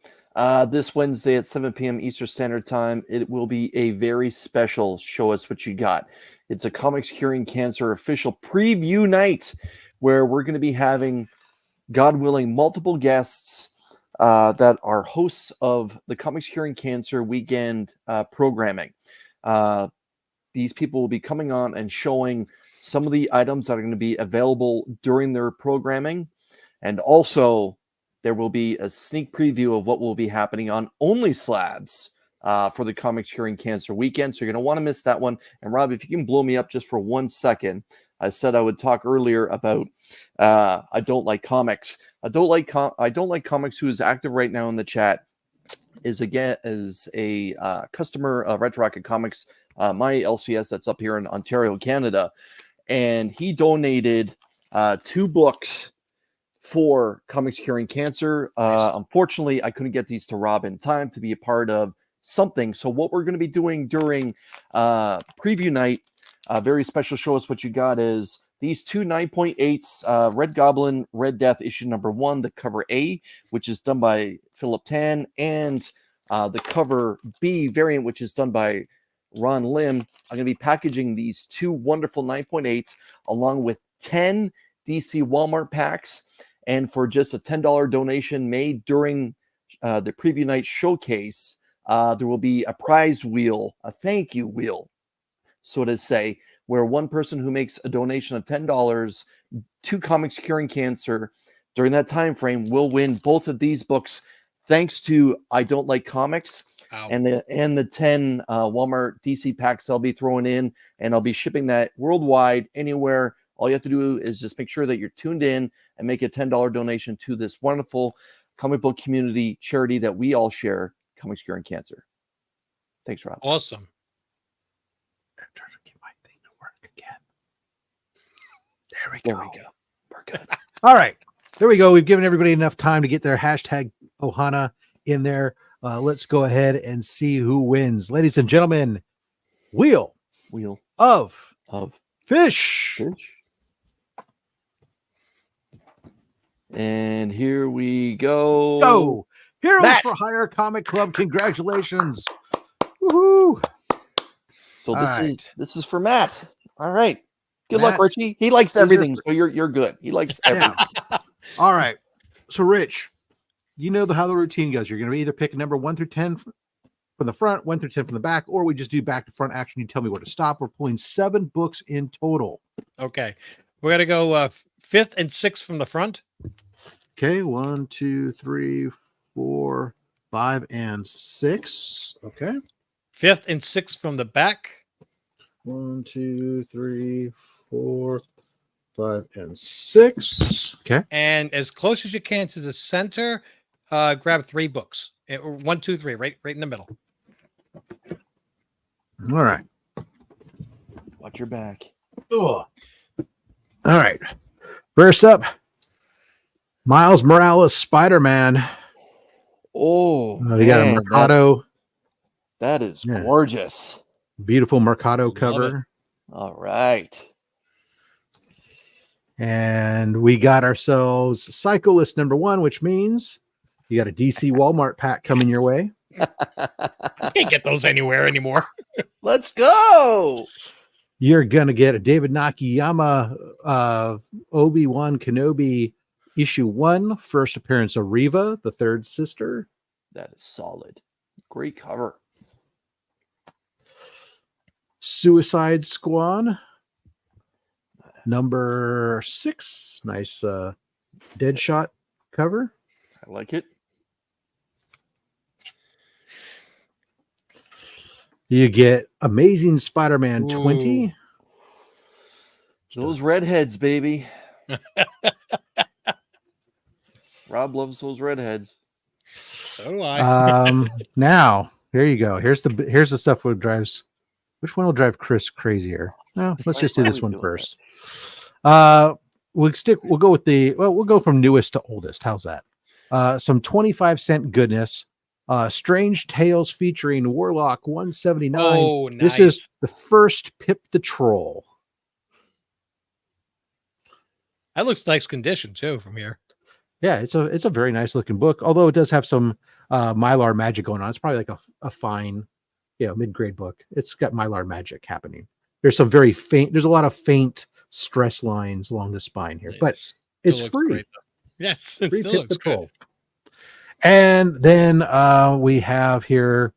This Wednesday at 7 p.m. Eastern Standard Time, it will be a very special Show Us What You Got. It's a Comics Curing Cancer official preview night where we're going to be having, God willing, multiple guests that are hosts of the Comics Curing Cancer weekend programming. These people will be coming on and showing some of the items that are going to be available during their programming. And also, there will be a sneak preview of what will be happening on OnlySlabs for the Comics Curing Cancer weekend. So you're going to want to miss that one. And Rob, if you can blow me up just for 1 second. I said I would talk earlier about I don't like comics. I don't like comics, who is active right now in the chat, is a customer of Red Rocket Comics, my LCS that's up here in Ontario, Canada, and he donated 2 books for Comics Curing Cancer. Unfortunately, I couldn't get these to Rob in time to be a part of something. So what we're going to be doing during preview night, a very special Show Us What You Got, is these 2 9.8s, Red Goblin, Red Death issue number 1, the cover A, which is done by Philip Tan, and the cover B variant, which is done by Ron Lim. I'm going to be packaging these 2 wonderful 9.8s along with 10 DC Walmart packs. And for just a $10 donation made during the preview night showcase, there will be a prize wheel, a thank you wheel, so to say, where one person who makes a donation of $10 to Comics Curing Cancer during that time frame will win both of these books, thanks to I Don't Like Comics. Wow. And the 10 Walmart DC packs I'll be throwing in, and I'll be shipping that worldwide, anywhere. All you have to do is just make sure that you're tuned in and make a $10 donation to this wonderful comic book community charity that we all share, Comics Curing Cancer. Thanks, Rob. Awesome. I'm trying to get my thing to work again. There we go. We're good. All right. There we go. We've given everybody enough time to get their hashtag Ohana in there. Let's go ahead and see who wins. Ladies and gentlemen, wheel of fish. And here we go. Go. Heroes Matt. for Hire Comic Club. Congratulations. Woohoo. So this is for Matt. All right. Good luck, Richie. He likes everything, so you're good. He likes everything. All right. So Rich, you know how the routine goes. You're going to either pick a number 1 through 10 from the front, 1 through 10 from the back, or we just do back to front action. You tell me where to stop. We're pulling 7 books in total. Okay. We're going to go 5th and 6th from the front. Okay. 1, 2, 3, 4, 5, and 6. Okay. 5th and 6th from the back. 1, 2, 3, 4, 5, and 6. Okay. And as close as you can to the center, grab 3 books. 1, 2, 3, right in the middle. All right. Watch your back. All right. First up, Miles Morales, Spider-Man. Oh, we got a Mercado. That is gorgeous. Beautiful Mercado cover. All right. And we got ourselves Cyclist number 1, which means you got a DC Walmart pack coming your way. Can't get those anywhere anymore. Let's go. You're going to get a David Nakayama Obi-Wan Kenobi issue 1, first appearance of Reva, the third sister. That is solid. Great cover. Suicide Squad number 6. Nice Deadshot cover. I like it. You get Amazing Spider-Man 20. Those redheads, baby. Rob loves those redheads. So do I. Now, here you go. Here's the stuff that drives. Which one will drive Chris crazier? No, let's just do this one first. We'll go from newest to oldest. How's that? Some 25-cent goodness. Strange Tales featuring Warlock 179. Oh, nice. This is the first Pip the Troll. That looks nice condition too from here. Yeah, it's a very nice looking book, although it does have some Mylar magic going on. It's probably like a fine, mid-grade book. It's got Mylar magic happening. There's some very faint, there's a lot of faint stress lines along the spine here, but it's free. Great, yes, it Free still Pit looks Patrol. good. And then we have here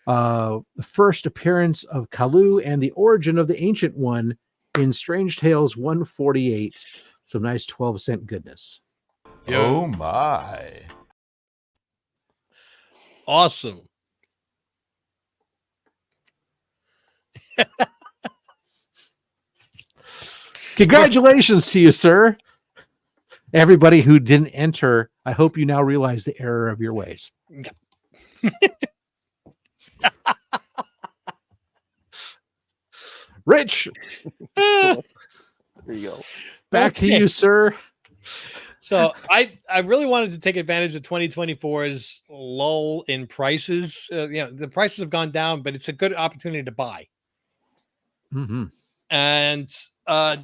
the first appearance of Kalu and the origin of the Ancient One in Strange Tales 148. Some nice 12-cent goodness. Oh my. Awesome. Congratulations to you, sir. Everybody who didn't enter, I hope you now realize the error of your ways. Rich, So, there you go. back to you, sir. So I really wanted to take advantage of 2024's lull in prices. The prices have gone down, but it's a good opportunity to buy. Mm-hmm. And a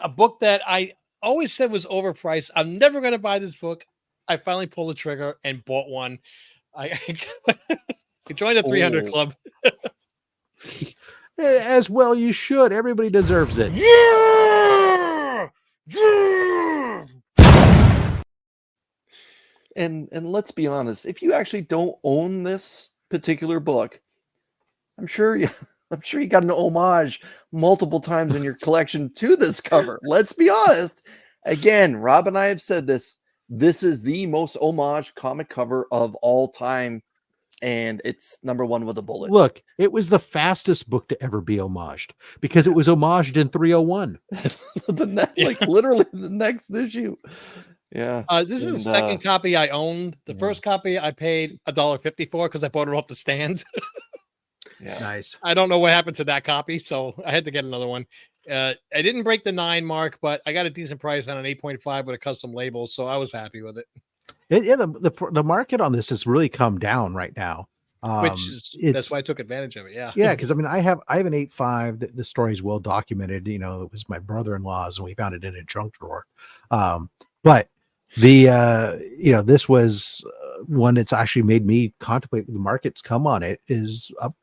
book that I always said was overpriced. I'm never going to buy this book. I finally pulled the trigger and bought one. I joined a 300 club. As well you should. Everybody deserves it. Yeah! Yeah! And let's be honest, if you actually don't own this particular book, I'm sure you got an homage multiple times in your collection to this cover. Let's be honest. Again, Rob and I have said this. This is the most homage comic cover of all time, and it's number one with a bullet. Look, it was the fastest book to ever be homaged because it was homaged in 301. Like literally the next issue. Yeah. This is the second copy I owned. The first copy I paid $1.50 for because I bought it off the stand. Yeah. Nice. I don't know what happened to that copy, so I had to get another one. I didn't break the 9 mark, but I got a decent price on an 8.5 with a custom label, so I was happy with it. Yeah, the market on this has really come down right now. That's why I took advantage of it. Yeah. Yeah, because I mean, I have an 8.5. The story is well documented. It was my brother-in-law's, and we found it in a junk drawer. But this was one that's actually made me contemplate the market's come on it is up.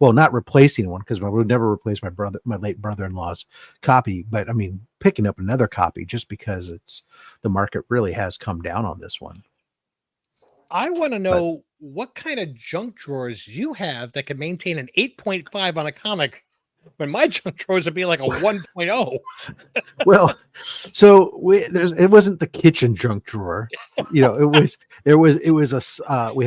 Not replacing one because I would never replace my late brother-in-law's copy, but I mean, picking up another copy just because the market really has come down on this one. I want to know what kind of junk drawers you have that can maintain an 8.5 on a comic when my junk drawers would be like a 1.0. Well, so it wasn't the kitchen junk drawer. We have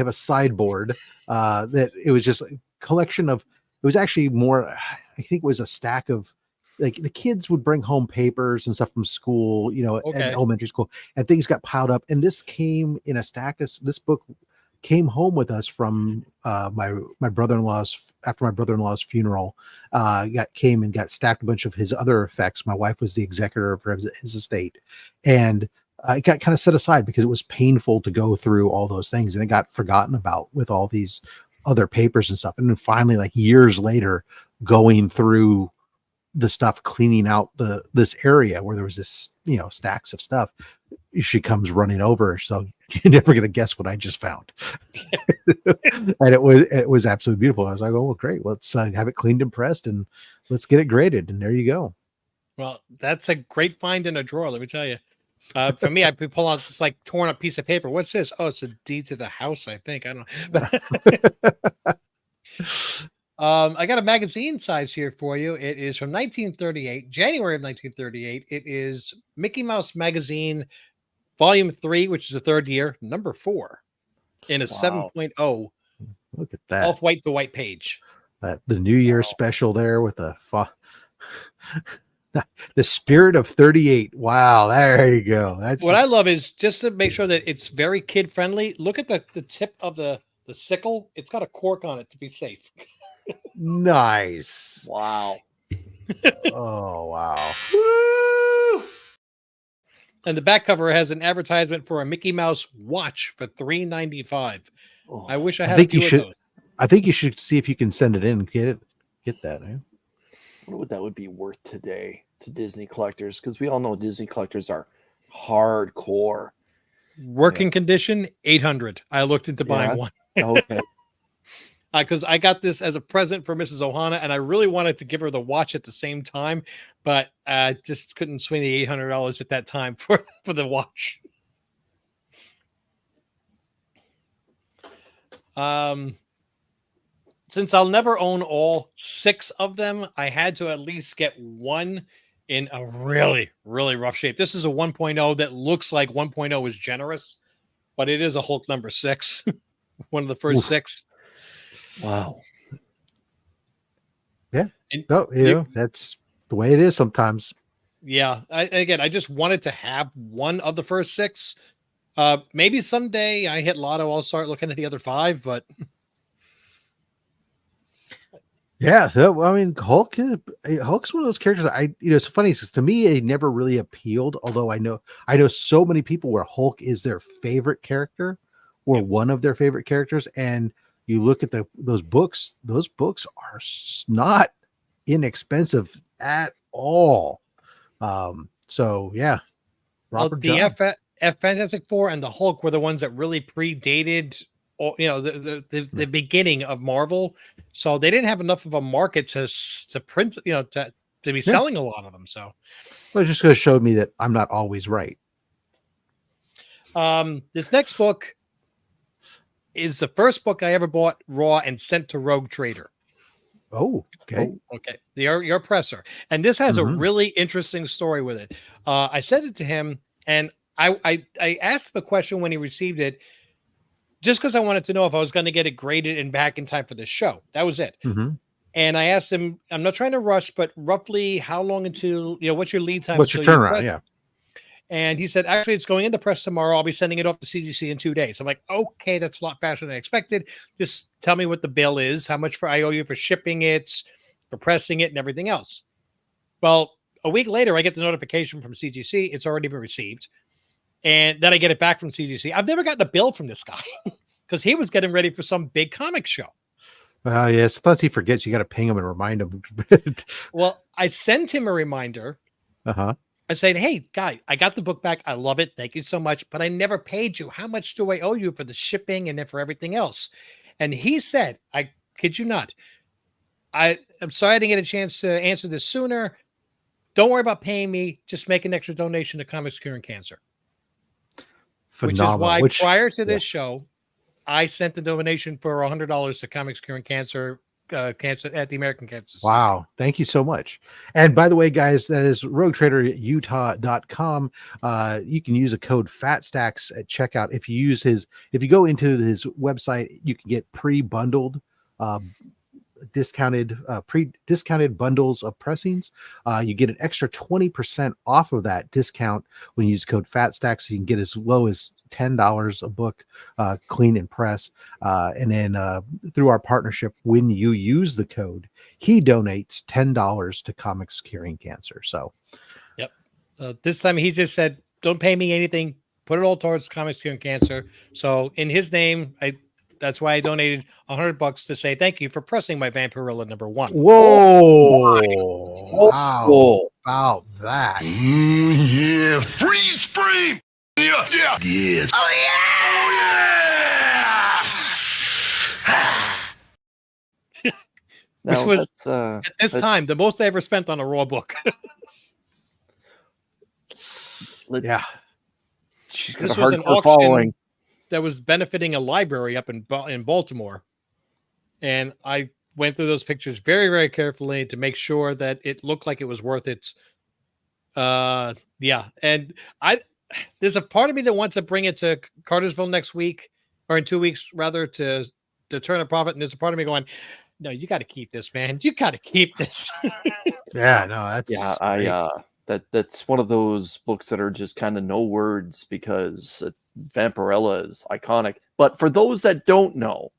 a sideboard that it was just a collection of, it was actually more, I think it was a stack of, like, the kids would bring home papers and stuff from school, at elementary school, and things got piled up. And this came in a stack of, this book came home with us from my brother-in-law's, after my brother-in-law's funeral, came and got stacked a bunch of his other effects. My wife was the executor for his estate, and it got kind of set aside because it was painful to go through all those things, and it got forgotten about with all these other papers and stuff. And then finally, like years later, going through the stuff, cleaning out this area where there was this, stacks of stuff, she comes running over. So you're never going to guess what I just found. And it was absolutely beautiful. I was like, oh, well, great. Let's have it cleaned and pressed and let's get it graded. And there you go. Well, that's a great find in a drawer. Let me tell you. For me, I pull out this like torn up piece of paper. What's this? Oh, it's a deed to the house, I think. I don't know. I got a magazine size here for you. It is from 1938, January of 1938. It is Mickey Mouse Magazine, Volume 3, which is the third year, number 4, in a 7.0. Look at that. Off-white to white page. The New Year special there with the spirit of 38. Wow, there you go. That's what I love is just to make sure that it's very kid-friendly. Look at the tip of the sickle. It's got a cork on it to be safe. Nice. Wow. Oh, wow. And the back cover has an advertisement for a Mickey Mouse watch for $3.95. Oh, I wish I had a few of those. I think you should see if you can send it in and get that. Man. What would that be worth today to Disney collectors? Because we all know Disney collectors are Hardcore. Working condition, 800. I looked into buying one. Okay. Because I got this as a present for Mrs. Ohana, and I really wanted to give her the watch at the same time, but just couldn't swing the $800 at that time for the watch. Since I'll never own all 6 of them, I had to at least get one in a really, really rough shape. This is a 1.0 that looks like 1.0 is generous, but it is a Hulk number 6, one of the first 6. Wow. Yeah. That's the way it is sometimes. Yeah. I just wanted to have one of the first 6. Maybe someday I hit lotto, I'll start looking at the other 5, but yeah. So, I mean, Hulk's one of those characters. It's funny because to me, it never really appealed. Although I know so many people where Hulk is their favorite character or one of their favorite characters, and you look at those books are not inexpensive at all. So yeah, the Fantastic Four and the Hulk were the ones that really predated, the beginning of Marvel. So they didn't have enough of a market to print, to be selling a lot of them. So well, it's just going to show me that I'm not always right. This next book is the first book I ever bought raw and sent to Rogue Trader. Oh, okay. Okay. Your presser. And this has a really interesting story with it. I sent it to him, and I asked him a question when he received it, just because I wanted to know if I was going to get it graded and back in time for the show. That was it. And I asked him, I'm not trying to rush, but roughly how long until, what's your lead time? What's your turnaround? Yeah. And he said, actually, it's going into press tomorrow. I'll be sending it off to CGC in 2 days. I'm like, okay, that's a lot faster than I expected. Just tell me what the bill is, how much I owe you for shipping it, for pressing it, and everything else. Well, a week later, I get the notification from CGC. It's already been received. And then I get it back from CGC. I've never gotten a bill from this guy because he was getting ready for some big comic show. Yeah, sometimes he forgets. You got to ping him and remind him. Well, I sent him a reminder. I said, hey, guy, I got the book back. I love it. Thank you so much. But I never paid you. How much do I owe you for the shipping and then for everything else? And he said, I kid you not, I'm sorry I didn't get a chance to answer this sooner. Don't worry about paying me. Just make an extra donation to Comics Curing Cancer. Phenomenal. Which is why prior to this show, I sent the donation for $100 to Comics Curing Cancer, cancer at the American Cancer Society. Wow. Thank you so much. And by the way, guys, that is roguetraderutah.com. You can use a code FATSTACKS at checkout. If you go into his website, you can get pre-bundled discounted bundles of pressings. You get an extra 20% off of that discount when you use code FATSTACKS. So you can get as low as $10 a book, clean and press. And then through our partnership, when you use the code, he donates $10 to Comics Curing Cancer. So yep. This time he just said, don't pay me anything, put it all towards Comics Curing Cancer. So in his name, that's why I donated $100 to say thank you for pressing my Vampirella number 1. Whoa! Wow! About that? Yeah, freeze frame. Yeah. Oh yeah! Which was at this time the most I ever spent on a raw book. Yeah. This was an auction following that was benefiting a library up in Baltimore. And I went through those pictures very, very carefully to make sure that it looked like it was worth it. Yeah. And there's a part of me that wants to bring it to Cartersville next week, or in 2 weeks rather, to turn a profit. And there's a part of me going, no, you got to keep this, man. You got to keep this. Yeah, no, that's that's one of those books that are just kind of no words, because Vampirella is iconic. But for those that don't know,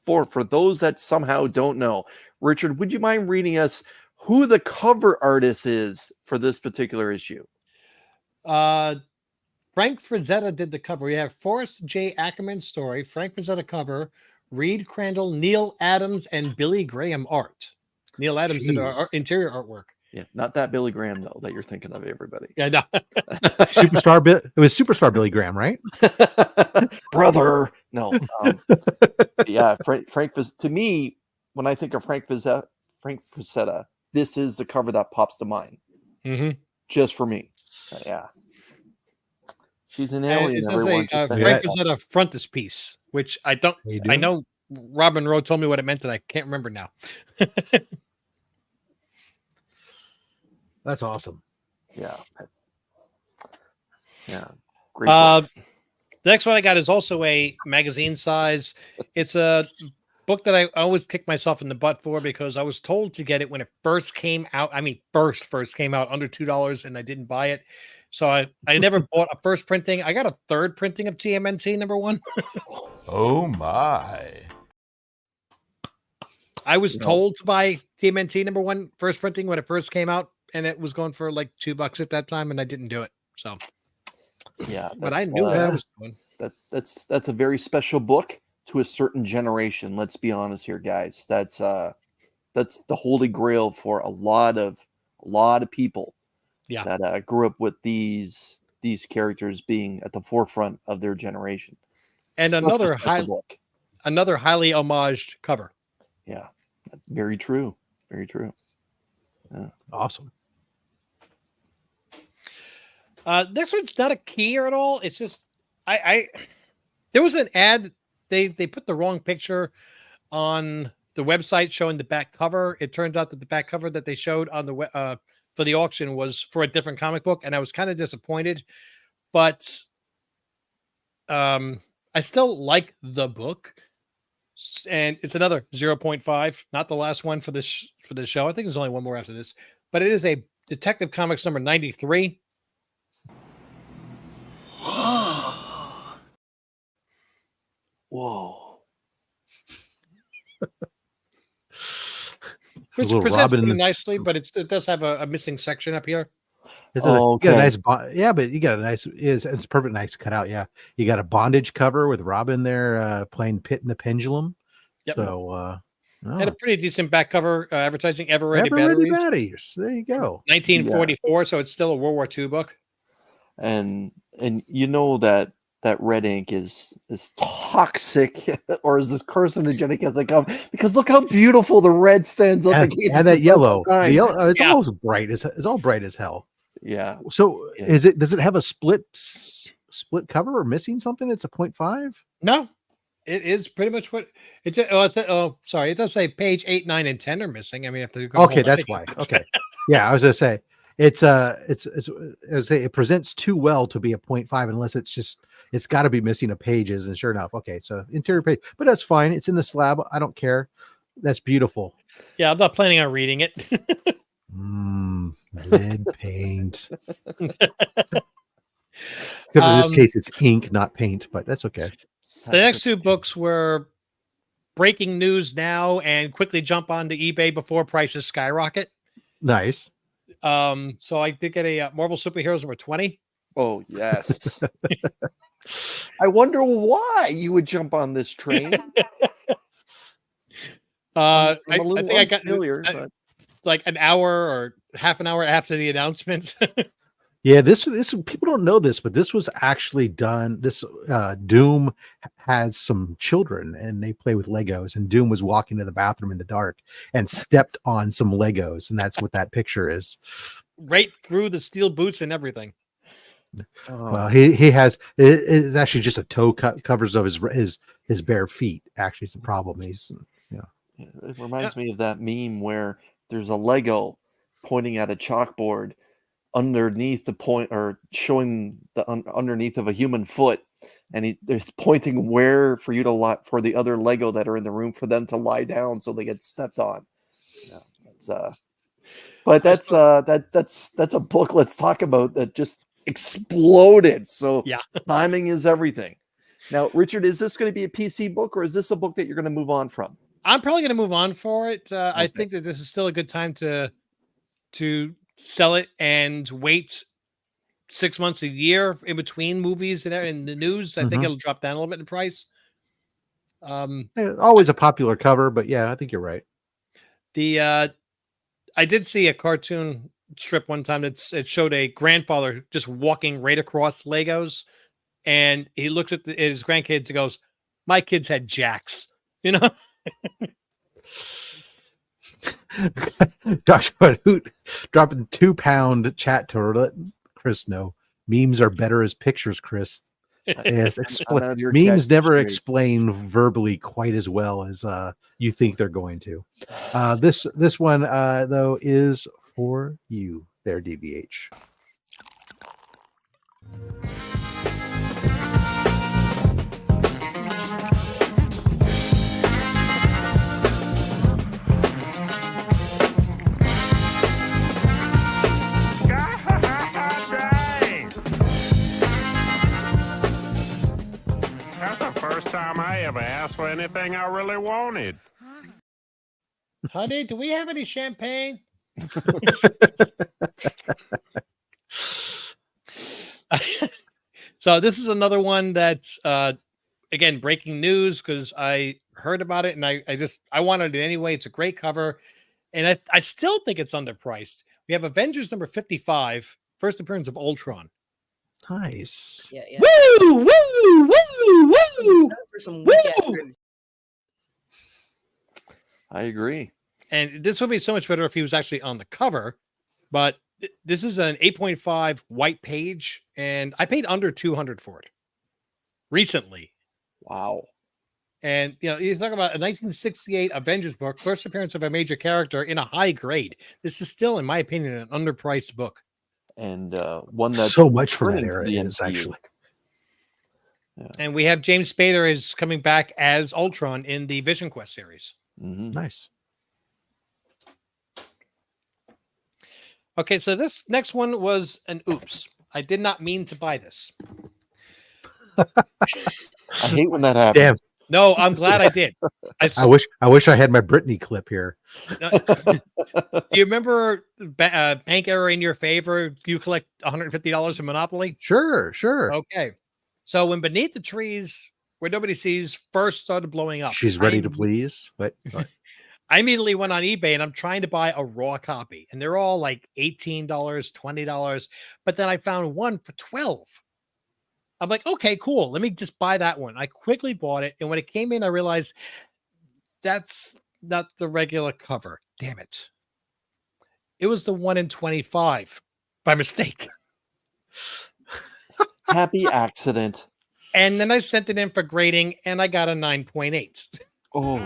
for those that somehow don't know, Richard, would you mind reading us who the cover artist is for this particular issue? Frank Frazetta did the cover. We have Forrest J. Ackerman story, Frank Frazetta cover, Reed Crandall, Neil Adams, and Billy Graham art. Neil Adams did our interior artwork. Yeah, not that Billy Graham though that you're thinking of, everybody. Yeah, no. Superstar It was Superstar Billy Graham, right? Brother. No. Yeah, Frank to me, when I think of Frank Frazetta, this is the cover that pops to mind. Mm-hmm. Just for me. Yeah. She's an And alien, it does everyone. a Frank Frazetta frontispiece, which I don't. I know Robin Rowe told me what it meant, and I can't remember now. That's awesome. Yeah. Yeah. Great. The next one I got is also a magazine size. It's a book that I always kick myself in the butt for because I was told to get it when it first came out. I mean, first came out under $2, and I didn't buy it. So I never bought a first printing. I got a third printing of TMNT #1. Oh my. I was told to buy TMNT #1 first printing when it first came out, and it was going for like $2 at that time, and I didn't do it. So yeah, but I knew what I was doing. That's a very special book to a certain generation. Let's be honest here, guys. That's the holy grail for a lot of people. Yeah, that grew up with these characters being at the forefront of their generation. And another highly homaged cover. Yeah, very true. Very true. Yeah. Awesome. This one's not a keyer at all. It's just there was an ad. They put the wrong picture on the website showing the back cover. It turns out that the back cover that they showed on the for the auction was for a different comic book, and I was kind of disappointed. But I still like the book, and it's another 0.5, not the last one for this show. I think there's only one more after this, but it is a Detective Comics number 93. Whoa. Which presents pretty nicely, but it does have a missing section up here. You got a nice but you got a nice it's perfect, nice cutout. Yeah, you got a bondage cover with Robin there playing Pit and the Pendulum. Yep. So and a pretty decent back cover advertising Ever Ready Batteries. There you go. 1944, so it's still a World War II book. And you know that red ink is toxic or is as carcinogenic as they come, because look how beautiful the red stands up against and that yellow. The yellow, it's Yeah. almost bright. It's all bright as hell. Yeah. So does it have a split cover or missing something? It's a 0.5? No, it is pretty much what it's. Sorry, it does say page 8, 9, and 10 are missing. I mean, if they okay, that's why. Okay, yeah, I was gonna say it presents too well to be a 0.5 unless it's got to be missing a pages. And sure enough, okay, so interior page, but that's fine. It's in the slab. I don't care. That's beautiful. Yeah, I'm not planning on reading it. Lead paint. In this case, it's ink, not paint, but that's okay. The next two books were Breaking News Now and Quickly Jump onto eBay Before Prices Skyrocket. Nice. So I did get a Marvel Superheroes number 20. Oh, yes. I wonder why you would jump on this train. I think I got like an hour or half an hour after the announcement. Yeah, this people don't know this, but this was actually done. This Doom has some children and they play with Legos, and Doom was walking to the bathroom in the dark and stepped on some Legos, and that's what that picture is. Right through the steel boots and everything. Well, he has it's actually just a toe covers of his bare feet. Actually, it's a problem. It reminds me of that meme where there's a Lego pointing at a chalkboard underneath the point, or showing the underneath of a human foot, and there's pointing where for you to lie, for the other Lego that are in the room, for them to lie down so they get stepped on. Yeah, that's a book. Let's talk about that. Just exploded. So yeah, timing is everything. Now, Richard, is this going to be a PC book, or is this a book that you're going to move on from? I'm probably going to move on for it. Okay. I think that this is still a good time to sell it and wait 6 months, a year in between movies and in the news. I think it'll drop down a little bit in price. Always a popular cover, but yeah, I think you're right. The I did see a cartoon strip one time it showed a grandfather just walking right across Legos, and he looks at his grandkids and goes, "My kids had jacks," you know. Dr. Hoot dropping 2-pound chat to let Chris know memes are better as pictures, Chris. Yes, memes never explain verbally quite as well as you think they're going to. This one though is for you there, DVH. That's the first time I ever asked for anything I really wanted. Honey, do we have any champagne? So this is another one that's again breaking news because I heard about it and I wanted it anyway. It's a great cover, and I still think it's underpriced. We have Avengers number 55, first appearance of Ultron. Nice. Yeah, yeah. Woo! Woo! Woo! Woo! For some weak ass reviews. I agree. And this would be so much better if he was actually on the cover, but this is an 8.5 white page, and I paid under $200 for it recently. Wow. And you know, he's talking about a 1968 Avengers book, first appearance of a major character in a high grade. This is still, in my opinion, an underpriced book. And one that's so much for that returning to era the is MCU. actually. Yeah. And we have James Spader is coming back as Ultron in the Vision Quest series. Mm-hmm. Nice. Okay, so this next one was an oops. I did not mean to buy this. I hate when that happens. Damn. No, I'm glad I did. I wish I had my Britney clip here. Do you remember Bank Error in Your Favor? You collect $150 in Monopoly? Sure. Okay. So when Beneath the Trees, Where Nobody Sees first started blowing up. She's ready to please. What? I immediately went on eBay and I'm trying to buy a raw copy. And they're all like $18, $20. But then I found one for $12. I'm like, okay, cool. Let me just buy that one. I quickly bought it. And when it came in, I realized that's not the regular cover. Damn it. It was the 1 in 25 by mistake. Happy accident. And then I sent it in for grading and I got a 9.8. Oh.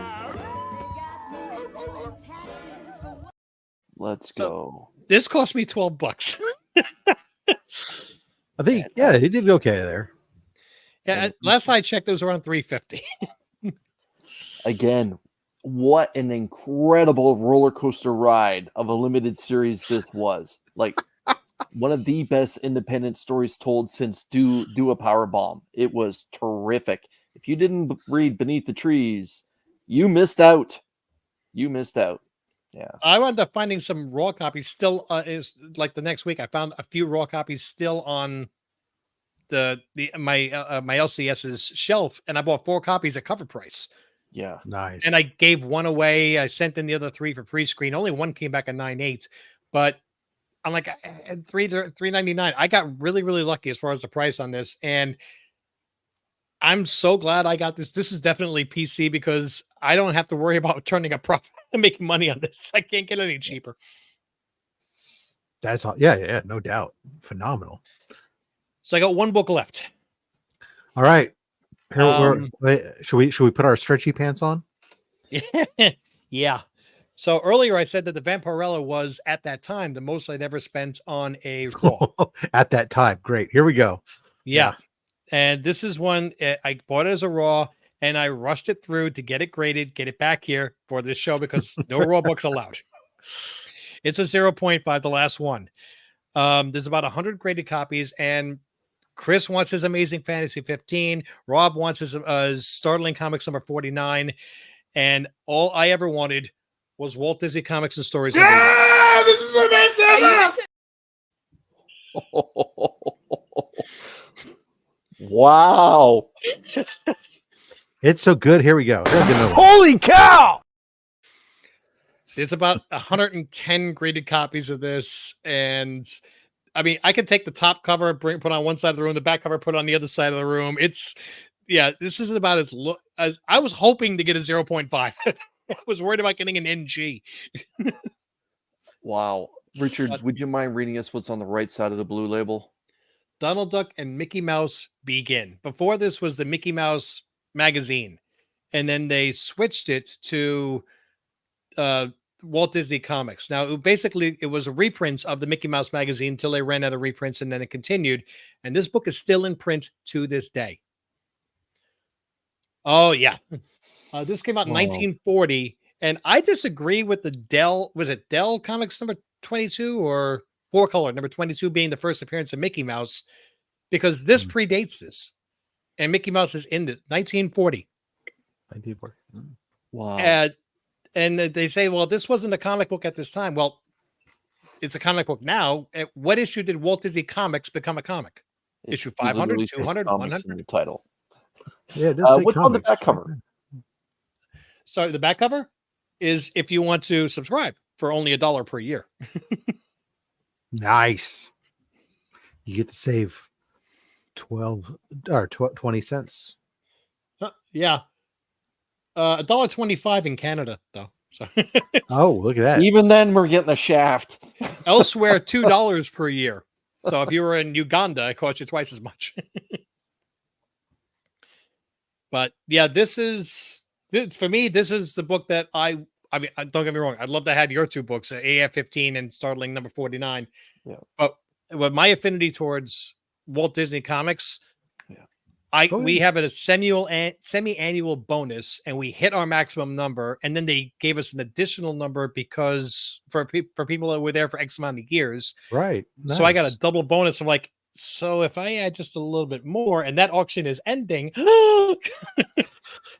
Let's go. This cost me $12. I think, yeah, he did okay there. Yeah, last I checked, it was around $350. Again, what an incredible roller coaster ride of a limited series this was. Like one of the best independent stories told since Do a Power Bomb. It was terrific. If you didn't read Beneath the Trees, you missed out. You missed out. Yeah. I wound up finding some raw copies still is like the next week. I found a few raw copies still on my LCS's shelf, and I bought 4 copies at cover price. Yeah. Nice. And I gave one away. I sent in the other 3 for pre-screen. Only one came back at 9.8, but I'm like at $3.99. I got really, really lucky as far as the price on this, and I'm so glad I got this. This is definitely PC because I don't have to worry about turning a profit and making money on this. I can't get any cheaper. That's all. Yeah, no doubt. Phenomenal. So I got one book left. All right. Here, should we put our stretchy pants on? Yeah. So earlier I said that the Vampirella was at that time the most I'd ever spent on a raw. At that time. Great. Here we go. Yeah. And this is one I bought it as a raw and I rushed it through to get it graded, get it back here for this show because no raw books allowed. It's a 0.5, the last one. There's about 100 graded copies, and Chris wants his Amazing Fantasy 15. Rob wants his Startling Comics number 49. And all I ever wanted was Walt Disney Comics and Stories. Yeah, this is the best ever. Wow. It's so good. Here we go. Holy cow! There's about 110 graded copies of this, and I mean, I could take the top cover, put on one side of the room, the back cover, put on the other side of the room. This is about as I was hoping to get a 0.5. I was worried about getting an NG. Wow. Richard, would you mind reading us what's on the right side of the blue label? Donald Duck and Mickey Mouse Begin. Before this was the Mickey Mouse magazine, and then they switched it to Walt Disney Comics. Now, it was a reprint of the Mickey Mouse magazine until they ran out of reprints, and then it continued. And this book is still in print to this day. Oh yeah, this came out in 1940, and I disagree with the Dell. Was it Dell Comics number 22 or 4-color number 22 being the first appearance of Mickey Mouse, because this predates this, and Mickey Mouse is in it 1940. 1940. Wow. And they say, well, this wasn't a comic book at this time. Well, it's a comic book now. At what issue did Walt Disney Comics become a comic? Issue 500, 200, 100? In the title. Yeah, it does say what's comics. on the back cover? So the back cover is if you want to subscribe for only $1 per year. Nice. You get to save 20 cents. Yeah. $1.25 in Canada, though. So oh, look at that. Even then, we're getting a shaft. Elsewhere, $2 per year. So if you were in Uganda, it costs you twice as much. But yeah, for me, this is the book that I mean, don't get me wrong. I'd love to have your two books, AF-15 and Startling number 49. Yeah. But my affinity towards Walt Disney Comics, we have a semi-annual bonus, and we hit our maximum number, and then they gave us an additional number because for people that were there for X amount of years. Right. Nice. So I got a double bonus. I'm like, so if I add just a little bit more, and that auction is ending.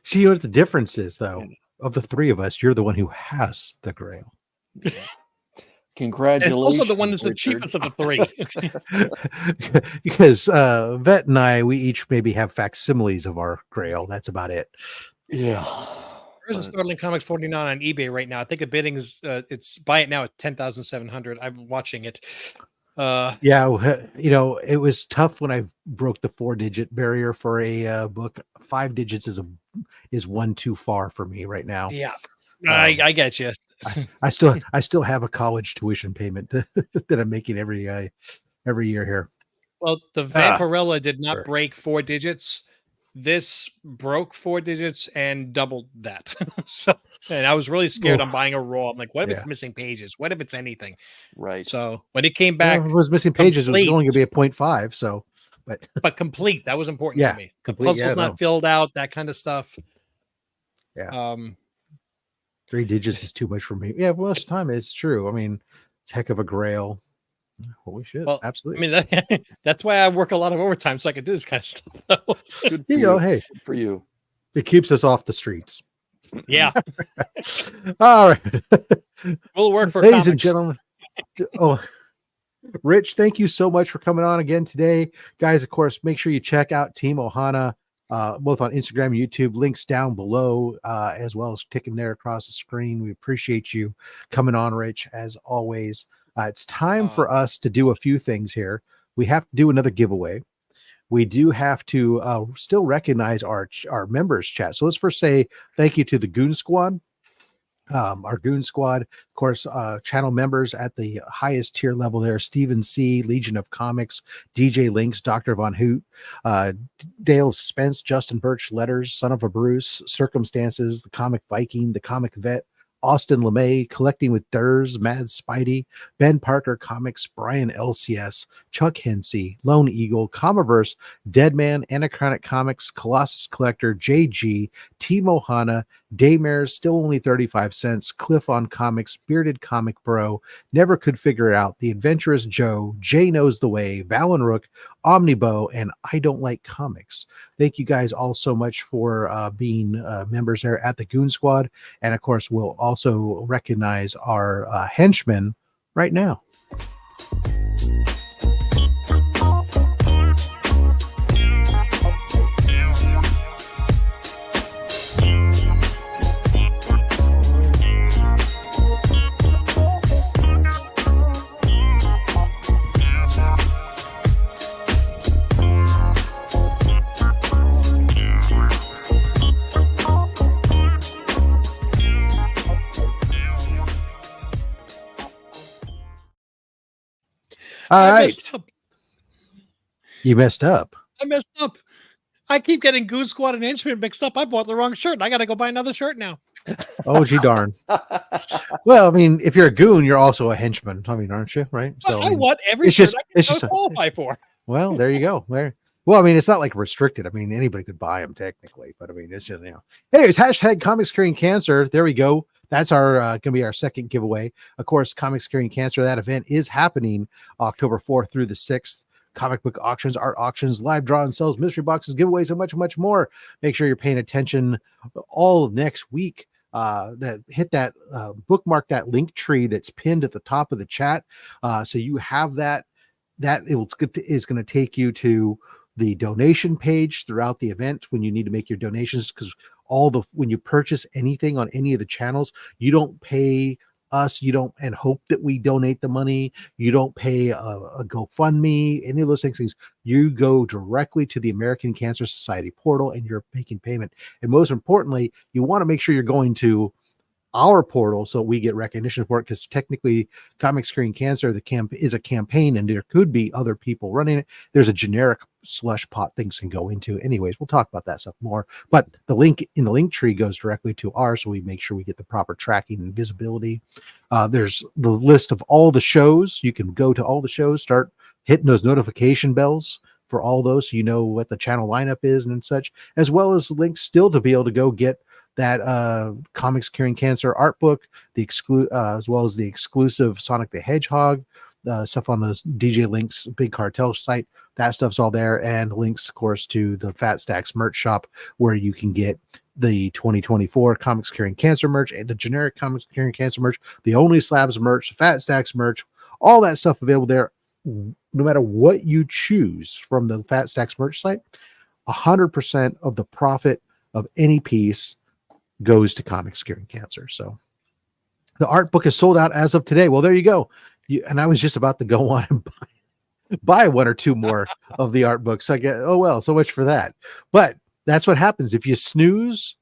See what the difference is, though. Of the three of us, you're the one who has the Grail. Congratulations. And also the one that's the cheapest of the three. Because Vet and I, we each maybe have facsimiles of our Grail. That's about it. Yeah. There's a Startling Comics 49 on eBay right now. I think the bidding is it's buy it now at 10,700. I'm watching it. Yeah, it was tough when I broke the 4-digit barrier for a book. 5 digits is one too far for me right now. Yeah, I get you. I still have a college tuition payment that I'm making every year here. Well, the Vampirella did not break 4 digits. This broke 4 digits and doubled that. And I was really scared on buying a raw. I'm like, what if it's missing pages? What if it's anything? Right. So when it came back, if it was missing pages, it was only going to be a 0.5. So, but complete. That was important to me. Complete, Puzzle's not filled out. That kind of stuff. Yeah. 3 digits is too much for me. Yeah, most of the time it's true. I mean, it's heck of a Grail. Holy shit! Well, absolutely. I mean, that's why I work a lot of overtime so I can do this kind of stuff. Good for you. Hey, good for you. It keeps us off the streets. Yeah. All right. We'll work for ladies and gentlemen. Oh, Rich, thank you so much for coming on again today, guys. Of course, make sure you check out Team Ohana, both on Instagram and YouTube. Links down below, as well as ticking there across the screen. We appreciate you coming on, Rich, as always. It's time for us to do a few things here. We have to do another giveaway. We do have to still recognize our members chat. So let's first say thank you to the Goon Squad. Our Goon Squad, of course, channel members at the highest tier level there: Stephen C., Legion of Comics, DJ Links, Dr. Von Hoot, Dale Spence, Justin Birch, Letters, Son of a Bruce, Circumstances, the Comic Viking, the Comic Vet, Austin LeMay, Collecting with Durs, Mad Spidey, Ben Parker Comics, Brian LCS, Chuck Hensey, Lone Eagle, Comiverse, Deadman, Anachronic Comics, Colossus Collector, JG, Team Ohana, Daymares, still only 35 cents, Cliff on Comics, Bearded Comic Bro, Never Could Figure It Out, The Adventurous Joe, Jay Knows the Way, Valen Rook, Omnibo, and I Don't Like Comics. Thank you guys all so much for being members there at the Goon Squad. And of course, we'll also recognize our henchmen right now. All right. Messed up. You messed up. I messed up. I keep getting Goose Squad and Instrument mixed up. I bought the wrong shirt. I got to go buy another shirt now. Oh, gee darn. Well, I mean, if you're a goon, you're also a henchman. I mean, aren't you? Right? So I want every it's shirt just, I it's can just qualify for. Well, there you go. There. Well, I mean, it's not like restricted. I mean, anybody could buy them technically, but I mean, it's just, Anyways, hashtag Comics Curing Cancer. There we go. That's our going to be our second giveaway. Of course, Comics Curing Cancer. That event is happening October 4th through the 6th. Comic book auctions, art auctions, live draw and sells, mystery boxes, giveaways, and much, much more. Make sure you're paying attention all next week. Hit that bookmark that link tree that's pinned at the top of the chat. So you have that. That is going to take you to the donation page throughout the event when you need to make your donations, because when you purchase anything on any of the channels, you don't pay us, and hope that we donate the money. You don't pay a GoFundMe, any of those things. You go directly to the American Cancer Society portal and you're making payment. And most importantly, you want to make sure you're going to our portal so we get recognition for it, because technically Comics Curing Cancer is a campaign and there could be other people running it. There's a generic slush pot things can go into. Anyways, we'll talk about that stuff more, but the link in the link tree goes directly to ours, so we make sure we get the proper tracking and visibility. There's the list of all the shows. You can go to all the shows, start hitting those notification bells for all those so you know what the channel lineup is and such, as well as links still to be able to go get that Comics Curing Cancer art book, as well as the exclusive Sonic the Hedgehog stuff on those DJ Links Big Cartel site. That stuff's all there, and links, of course, to the Fat Stacks merch shop where you can get the 2024 Comics Curing Cancer merch and the generic Comics Curing Cancer merch, the OnlySlabs merch, the Fat Stacks merch, all that stuff available there. No matter what you choose from the Fat Stacks merch site, 100% of the profit of any piece goes to Comics Curing Cancer. So the art book is sold out as of today. Well, there you go. And I was just about to go on and buy one or two more of the art books. I get, oh, well, so much for that. But that's what happens. If you snooze,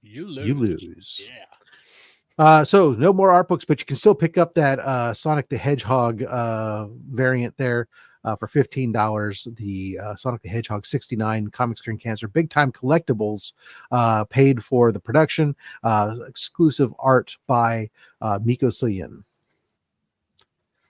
you lose. Yeah. So no more art books, but you can still pick up that Sonic the Hedgehog variant there for $15. The Sonic the Hedgehog 69 Comics Curing Cancer Big Time Collectibles paid for the production. Exclusive art by Miko Suyin.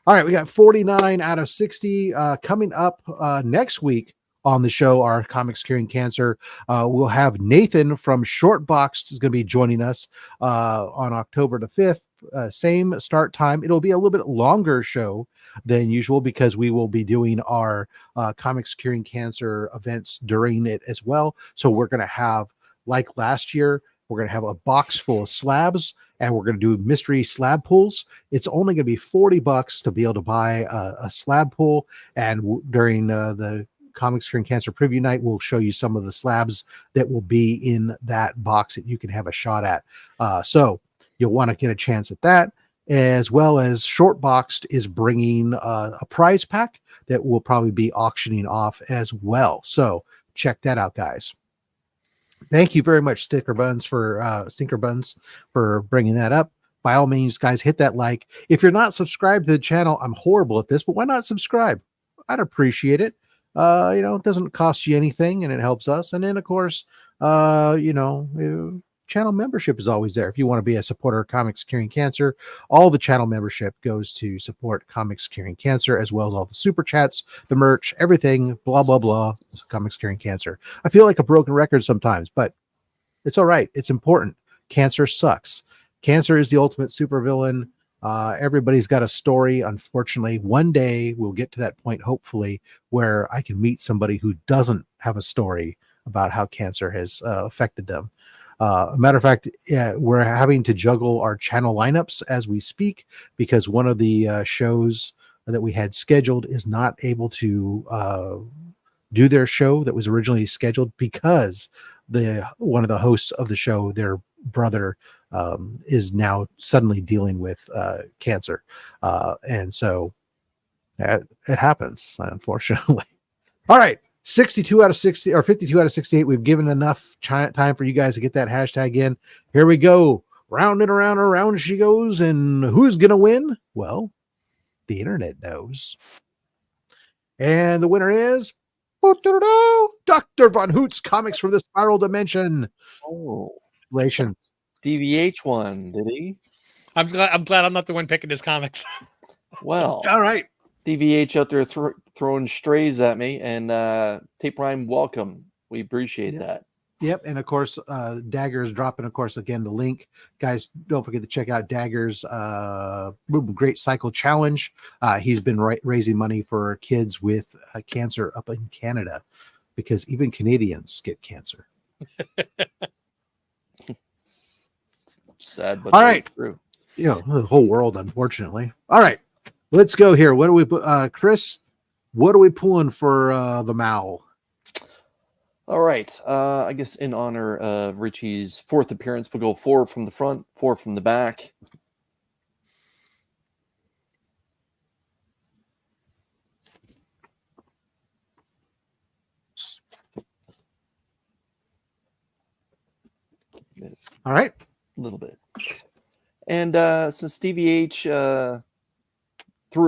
All right, we got 49 out of 60 coming up next week on the show, our Comics Curing Cancer. We'll have Nathan from Shortboxed is going to be joining us on October the 5th. Same start time. It'll be a little bit longer show than usual because we will be doing our Comics Curing Cancer events during it as well. So we're going to have, like last year, we're going to have a box full of slabs, and we're going to do mystery slab pulls. It's only going to be $40 to be able to buy a slab pull. And during the Comics Curing Cancer preview night, we'll show you some of the slabs that will be in that box that you can have a shot at. So you'll want to get a chance at that, as well as Shortboxed is bringing a prize pack that we'll probably be auctioning off as well. So check that out, guys. Thank you very much, Stinker Buns, for bringing that up. By all means, guys, hit that like. If you're not subscribed to the channel, I'm horrible at this, but why not subscribe? I'd appreciate it. It doesn't cost you anything, and it helps us. And then, of course, channel membership is always there. If you want to be a supporter of Comics Curing Cancer, all the channel membership goes to support Comics Curing Cancer, as well as all the super chats, the merch, everything, blah, blah, blah, Comics Curing Cancer. I feel like a broken record sometimes, but it's all right. It's important. Cancer sucks. Cancer is the ultimate supervillain. Everybody's got a story. Unfortunately, one day we'll get to that point, hopefully, where I can meet somebody who doesn't have a story about how cancer has affected them. Matter of fact, we're having to juggle our channel lineups as we speak because one of the shows that we had scheduled is not able to do their show that was originally scheduled because one of the hosts of the show, their brother, is now suddenly dealing with cancer, and so it happens, unfortunately. All right. 62 out of 60 or 52 out of 68. We've given enough time for you guys to get that hashtag in. Here we go. Round and around she goes. And who's going to win? Well, the internet knows. And the winner is Dr. Von Hoot's Comics from the Spiral Dimension. Oh, Relations. DVH one, did he? I'm glad I'm not the one picking his comics. Well, all right. DVH out there throwing strays at me, and Tape Rhyme, welcome. We appreciate that. Yep, and of course, Dagger's dropping. Of course, again the link, guys. Don't forget to check out Dagger's Great Cycle Challenge. He's been raising money for kids with cancer up in Canada, because even Canadians get cancer. Sad, but all right, true. You know, the whole world, unfortunately. All right, let's go here. What do we put, Chris? What are we pulling for the Mao? All right. I guess in honor of Richie's 4th appearance, we'll go 4 from the front, 4 from the back. All right. A little bit. And since Stevie H threw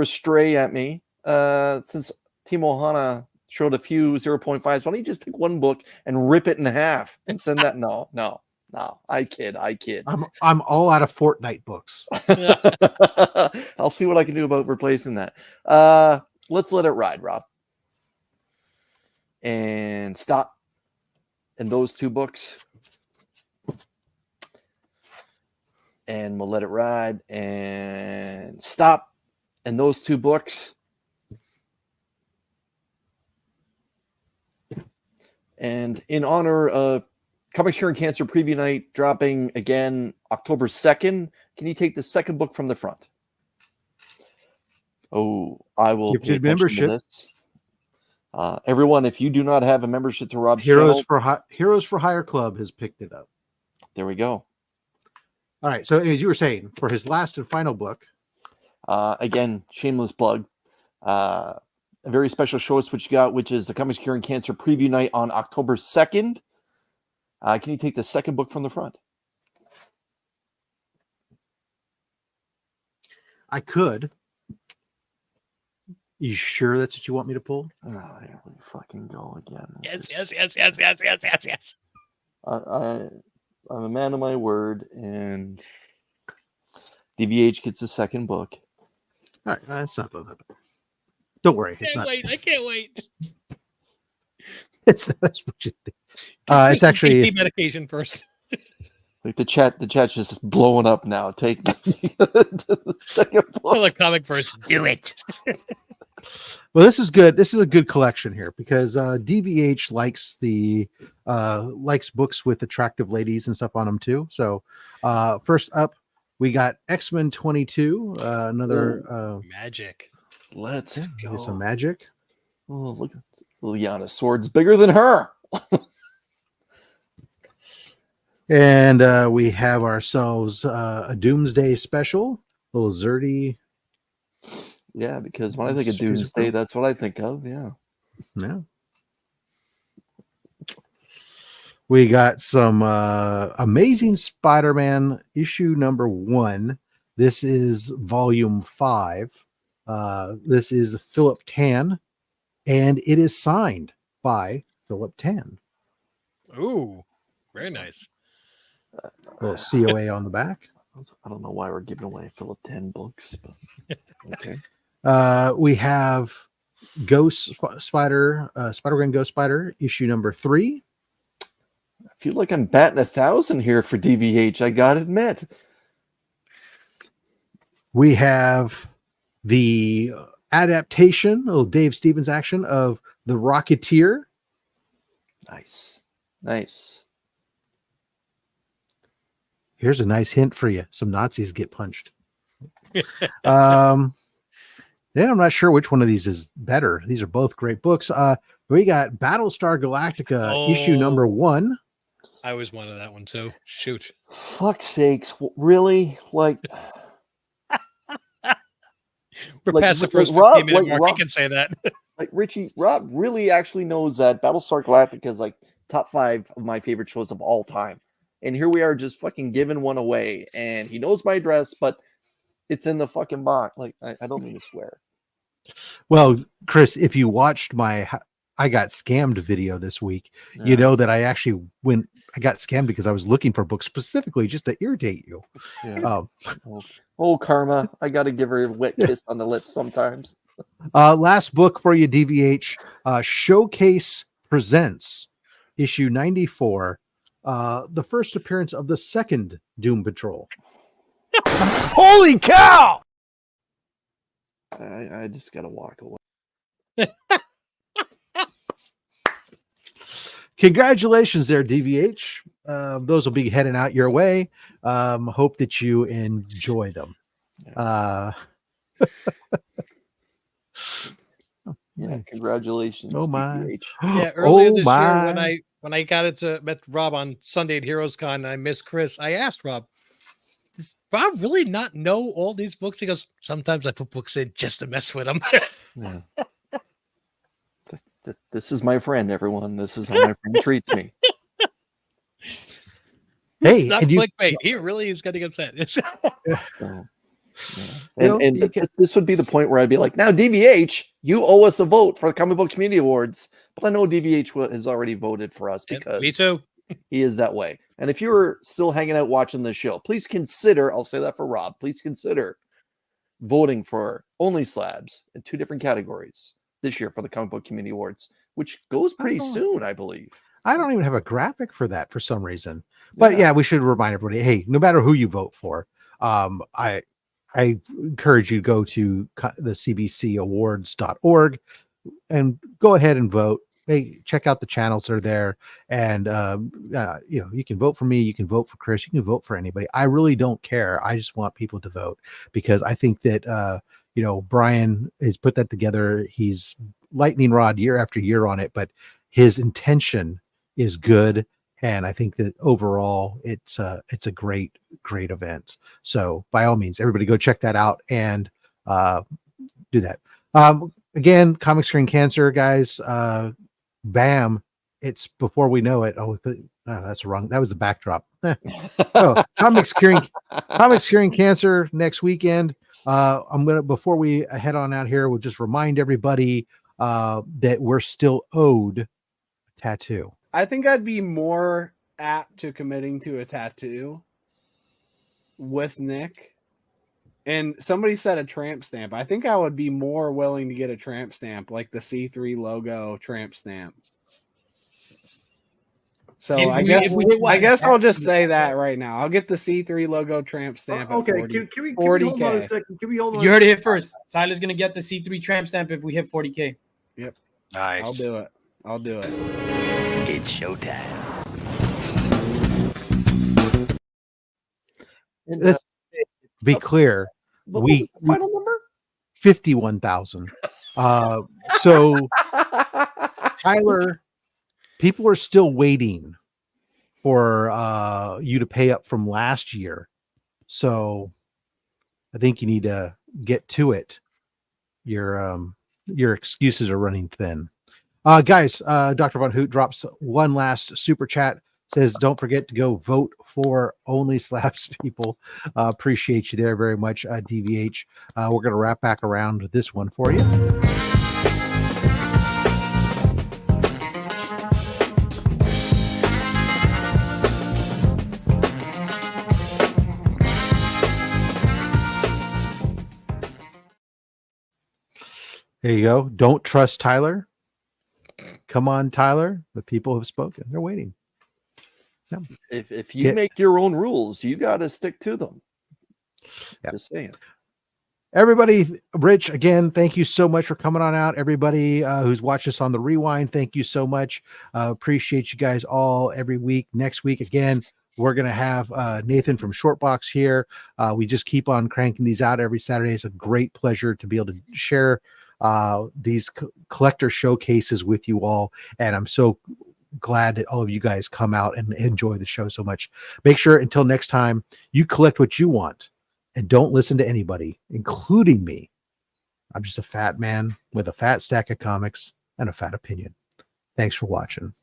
a stray at me, since Team Ohana showed a few 0.5s, why don't you just pick one book and rip it in half and send that? No. I kid. I'm all out of Fortnite books. I'll see what I can do about replacing that. Let's let it ride, Rob. And stop. And those 2 books. And we'll let it ride and stop. And those 2 books. And in honor of Comics Curing Cancer Preview Night dropping again October 2nd, can you take the 2nd book from the front? Oh, I will pay attention membership. to this. Everyone, if you do not have a membership to Rob's Heroes channel, Heroes for Hire Club has picked it up. There we go. All right. So as you were saying, for his last and final book, again, shameless plug. A very special show us what you got, which is the Comics Curing Cancer Preview Night on October 2nd. Can you take the 2nd book from the front? I could. You sure that's what you want me to pull? Oh, here we fucking go again. Yes. I'm a man of my word, and DVH gets the 2nd book. All right, that's not that. Don't worry, it's not. I can't wait. It's that's what you think. It's actually medication first. Like the chat's just blowing up now. Take the 2nd book. Pull a comic first. Do it. Well, this is good. This is a good collection here because DVH likes likes books with attractive ladies and stuff on them too. So first up, we got X-Men 22. Another magic. Let's go. Some magic. Oh, look at Liliana's sword's bigger than her. And we have ourselves a Doomsday special, a little Zerdy. Yeah, because when I think of Doomsday, that's what I think of. Yeah. Yeah. We got some Amazing Spider-Man issue number 1. This is volume 5. This is Philip Tan, and it is signed by Philip Tan. Ooh, very nice. A little COA on the back. I don't know why we're giving away Philip Tan books, but okay. We have Ghost Spider, Spider-Man Ghost Spider, issue number 3. I feel like I'm batting 1,000 here for DVH. I gotta admit. We have the adaptation, little Dave Stevens action of The Rocketeer. Nice. Here's a nice hint for you. Some Nazis get punched. Yeah, I'm not sure which one of these is better. These are both great books. We got Battlestar Galactica issue number 1. I always wanted that one too. Shoot. Fuck's sakes. Really? Like we're past the first 15-minute mark. Rob, you can say that. Like Richie, Rob really actually knows that Battlestar Galactica is like top 5 of my favorite shows of all time. And here we are just fucking giving one away. And he knows my address, but it's in the fucking box. Like, I don't mean to swear. Well, Chris, if you watched my I got scammed video this week, you know that I actually I got scammed because I was looking for books specifically just to irritate you. Yeah. Oh, Karma. I got to give her a wet kiss on the lips sometimes. Last book for you, DVH. Showcase Presents, issue 94. The first appearance of the second Doom Patrol. Holy cow! I just got to walk away. Congratulations there, DVH. Those will be heading out your way. Hope that you enjoy them. Yeah, congratulations. Oh my! DVH. Yeah, earlier this year when I got into met Rob on Sunday at Heroes Con and I missed Chris, I asked Rob, does Rob really not know all these books? He goes, sometimes I put books in just to mess with them. Yeah. This is my friend, everyone. This is how my friend treats me. Hey, it's not clickbait. He really is getting upset. This would be the point where I'd be like, now DVH, you owe us a vote for the Comic Book Community Awards. But I know DVH has already voted for us because me too. He is that way. And if you're still hanging out watching the show, please consider, I'll say that for Rob, please consider voting for OnlySlabs in 2 different categories this year for the Comic Book Community Awards, which goes pretty soon, I believe. I don't even have a graphic for that for some reason. But yeah, we should remind everybody, hey, no matter who you vote for, I encourage you to go to the cbcawards.org and go ahead and vote. Hey, check out the channels that are there. And, you can vote for me. You can vote for Chris. You can vote for anybody. I really don't care. I just want people to vote because I think that, Brian has put that together. He's lightning rod year after year on it, but his intention is good. And I think that overall it's a great event. So by all means, everybody go check that out and do that. Again, Comic Screen Cancer, guys. Bam! It's before we know it. Oh, that's wrong. That was the backdrop. Comic Screen Cancer next weekend. Before we head on out here, we'll just remind everybody that we're still owed a tattoo. I think I'd be more apt to committing to a tattoo with Nick. And somebody said a tramp stamp. I think I would be more willing to get a tramp stamp, like the C3 logo tramp stamp. So I guess I'll just say that right now. I'll get the C3 logo tramp stamp. Okay, can we hold on a second? Can we hold on? You heard it here first. Tyler's gonna get the C3 tramp stamp if we hit 40K. Yep. Nice. I'll do it. It's showtime. Be clear, we final number 51,000. So Tyler, people are still waiting for you to pay up from last year. So I think you need to get to it. Your excuses are running thin. Guys, Dr. Von Hoot drops one last super chat. Says, don't forget to go vote for OnlySlabs, people. Appreciate you there very much, DVH. We're going to wrap back around with this one for you. There you go. Don't trust Tyler. Come on, Tyler. The people have spoken. They're waiting. Yeah. If you make your own rules, you got to stick to them. Yeah. Just saying. Everybody, Rich, again, thank you so much for coming on out. Everybody who's watched us on the rewind, thank you so much. Appreciate you guys all every week. Next week, again, we're going to have Nathan from Shortbox here. We just keep on cranking these out every Saturday. It's a great pleasure to be able to share these collector showcases with you all. And I'm so glad that all of you guys come out and enjoy the show so much. Make sure until next time, you collect what you want and don't listen to anybody, including me. I'm just a fat man with a fat stack of comics and a fat opinion. Thanks for watching.